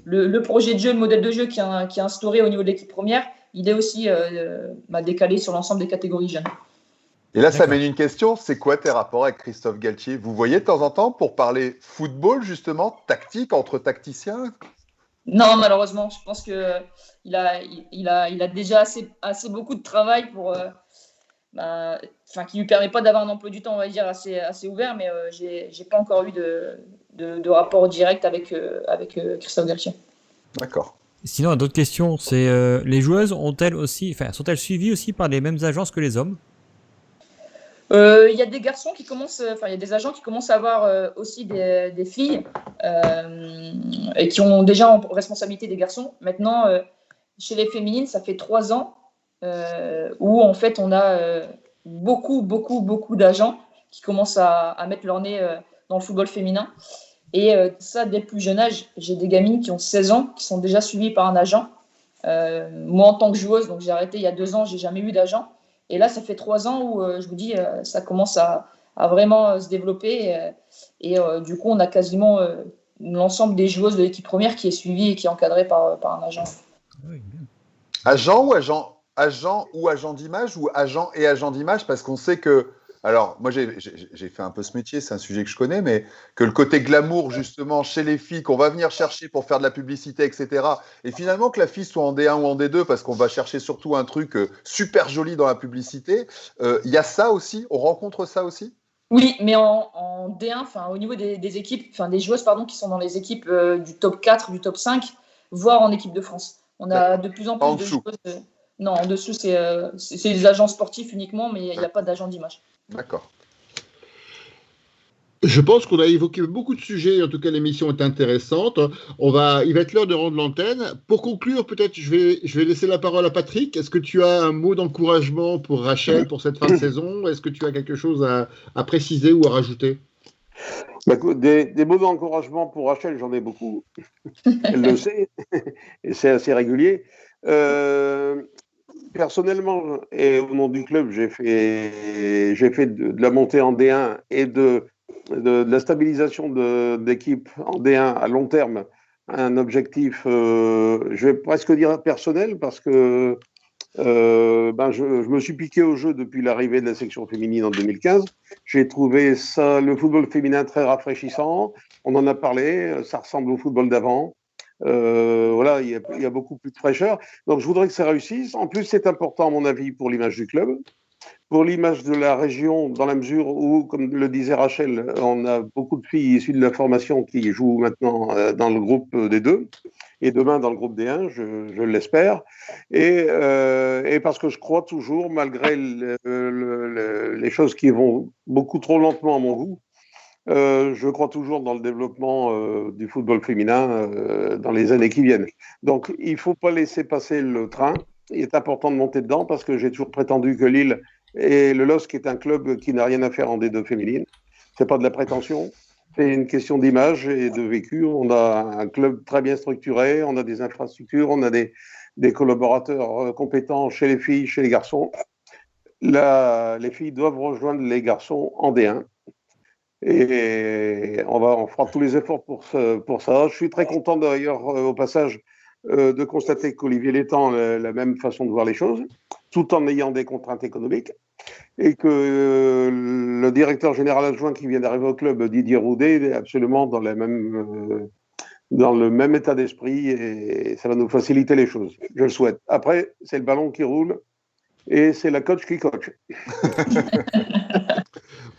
le projet de jeu, le modèle de jeu qui est instauré au niveau de l'équipe première, il est aussi décalé sur l'ensemble des catégories jeunes. Et là, ça mène une question, c'est quoi tes rapports avec Christophe Galtier ? Vous voyez de temps en temps pour parler football, justement, tactique, entre tacticiens ? Non, malheureusement, je pense qu'il a déjà assez beaucoup de travail qui lui permet pas d'avoir un emploi du temps, on va dire, assez ouvert, mais j'ai pas encore eu de rapport direct avec Christophe Galtier. D'accord. Sinon, d'autres questions, c'est les joueuses sont-elles suivies aussi par les mêmes agences que les hommes? Il y a des garçons il y a des agents qui commencent à avoir aussi des filles et qui ont déjà en responsabilité des garçons. Maintenant, chez les féminines, ça fait 3 ans où en fait on a beaucoup d'agents qui commencent à mettre leur nez dans le football féminin. Et ça, dès le plus jeune âge, j'ai des gamines qui ont 16 ans qui sont déjà suivies par un agent. Moi, en tant que joueuse, donc j'ai arrêté il y a 2 ans, j'ai jamais eu d'agent. Et là, ça fait 3 ans où je vous dis, ça commence à vraiment se développer. Et du coup, on a quasiment l'ensemble des joueuses de l'équipe première qui est suivie et qui est encadrée par un agent. Oui, bien. Agent ou agent d'image ou agent et agent d'image, parce qu'on sait que, alors moi j'ai fait un peu ce métier, c'est un sujet que je connais, mais que le côté glamour justement chez les filles qu'on va venir chercher pour faire de la publicité, etc. Et finalement que la fille soit en D1 ou en D2 parce qu'on va chercher surtout un truc super joli dans la publicité, il y a ça aussi, on rencontre ça aussi? Oui, mais en D1, au niveau des équipes, des joueuses qui sont dans les équipes du top 4, du top 5, voire en équipe de France. On a de plus en plus de joueuses. Non, en dessous, c'est des agents sportifs uniquement, mais il n'y a pas d'agent d'image. D'accord. Je pense qu'on a évoqué beaucoup de sujets, en tout cas l'émission est intéressante. Il va être l'heure de rendre l'antenne. Pour conclure, peut-être je vais laisser la parole à Patrick. Est-ce que tu as un mot d'encouragement pour Rachel pour cette fin de saison? Est-ce que tu as quelque chose à préciser ou à rajouter? Des mots d'encouragement pour Rachel, j'en ai beaucoup. Elle le sait, et c'est assez régulier. Personnellement, et au nom du club, j'ai fait de la montée en D1 et de la stabilisation d'équipe en D1 à long terme un objectif, je vais presque dire personnel, parce que je me suis piqué au jeu depuis l'arrivée de la section féminine en 2015. J'ai trouvé le football féminin très rafraîchissant. On en a parlé, ça ressemble au football d'avant. Il y a beaucoup plus de fraîcheur. Donc, je voudrais que ça réussisse. En plus, c'est important, à mon avis, pour l'image du club, pour l'image de la région, dans la mesure où, comme le disait Rachel, on a beaucoup de filles issues de la formation qui jouent maintenant dans le groupe des 2, et demain dans le groupe des 1, je l'espère. Et parce que je crois toujours, malgré les choses qui vont beaucoup trop lentement à mon goût, je crois toujours dans le développement du football féminin dans les années qui viennent. Donc, il ne faut pas laisser passer le train. Il est important de monter dedans, parce que j'ai toujours prétendu que Lille et le LOSC est un club qui n'a rien à faire en D2 féminine. Ce n'est pas de la prétention, c'est une question d'image et de vécu. On a un club très bien structuré, on a des infrastructures, on a des collaborateurs compétents chez les filles, chez les garçons. Les filles doivent rejoindre les garçons en D1. Et on fera tous les efforts pour ça. Je suis très content d'ailleurs, au passage, de constater qu'Olivier Létang a la même façon de voir les choses, tout en ayant des contraintes économiques, et que le directeur général adjoint qui vient d'arriver au club, Didier Roudet, est absolument dans le même état d'esprit, et ça va nous faciliter les choses. Je le souhaite. Après, c'est le ballon qui roule et c'est la coach qui coach.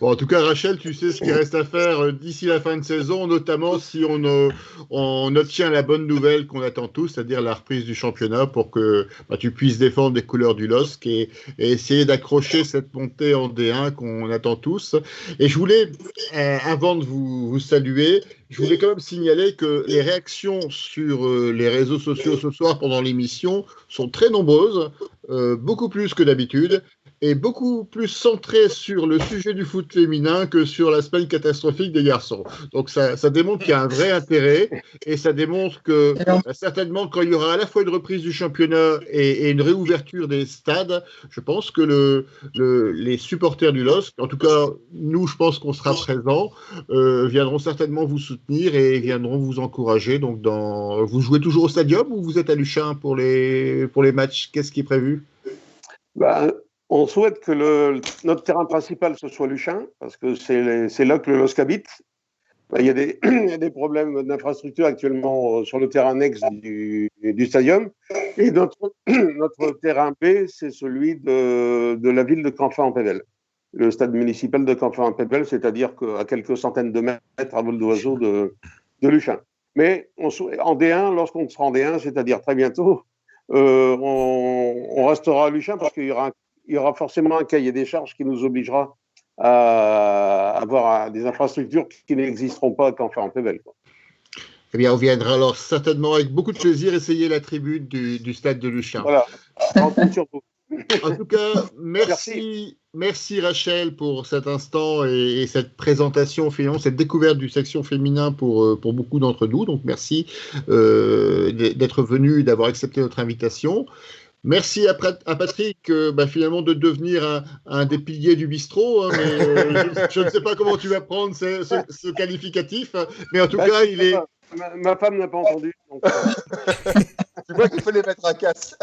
Bon, en tout cas, Rachel, tu sais ce qu'il reste à faire d'ici la fin de saison, notamment si on obtient la bonne nouvelle qu'on attend tous, c'est-à-dire la reprise du championnat, pour que tu puisses défendre les couleurs du LOSC et essayer d'accrocher cette montée en D1 qu'on attend tous. Et je voulais, avant de vous saluer, je voulais quand même signaler que les réactions sur les réseaux sociaux ce soir pendant l'émission sont très nombreuses, beaucoup plus que d'habitude, et beaucoup plus centré sur le sujet du foot féminin que sur la semaine catastrophique des garçons. Donc ça démontre qu'il y a un vrai intérêt, et ça démontre que certainement quand il y aura à la fois une reprise du championnat et une réouverture des stades, je pense que les supporters du LOSC, en tout cas nous je pense qu'on sera présents, viendront certainement vous soutenir et viendront vous encourager. Donc vous jouez toujours au Stadium ou vous êtes à Luchin pour les matchs? Qu'est-ce qui est prévu? On souhaite que notre terrain principal, ce soit Luchin, parce que c'est là que le LOSC habite. Il y a des problèmes d'infrastructure actuellement sur le terrain annexe du stadium. Et notre terrain B, c'est celui de la ville de Canfin-en-Pévèle, le stade municipal de Canfin-en-Pévèle, c'est-à-dire qu'à quelques centaines de mètres à vol d'oiseau de Luchin. Mais en D1, lorsqu'on sera en D1, c'est-à-dire très bientôt, on restera à Luchin parce qu'il y aura forcément un cahier des charges qui nous obligera à avoir des infrastructures qui n'existeront pas quand on fait en Pével. Eh bien, on viendra alors certainement avec beaucoup de plaisir essayer la tribune du stade de Luchin. Voilà, on compte sur vous. En tout cas, merci Rachel pour cet instant et cette présentation, finalement, cette découverte du section féminin pour beaucoup d'entre nous. Donc, merci d'être venu, d'avoir accepté notre invitation. Merci à Patrick finalement de devenir un des piliers du bistrot, hein, mais je ne sais pas comment tu vas prendre ce qualificatif, mais en tout cas, il est... Ma femme n'a pas entendu. Donc... Tu vois qu'il faut les mettre à casse.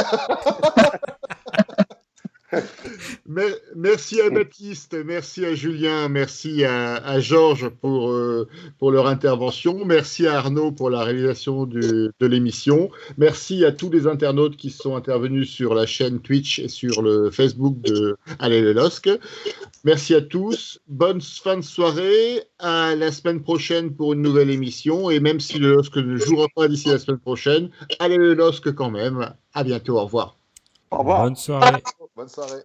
Merci à Baptiste, merci à Julien, merci à Georges pour leur intervention, merci à Arnaud pour la réalisation de l'émission, merci à tous les internautes qui sont intervenus sur la chaîne Twitch et sur le Facebook de Allez le LOSC. Merci à tous, bonne fin de soirée, à la semaine prochaine pour une nouvelle émission, et même si le LOSC ne jouera pas d'ici la semaine prochaine, allez le LOSC quand même. À bientôt, au revoir. Au revoir. Bonne soirée. Bonne soirée.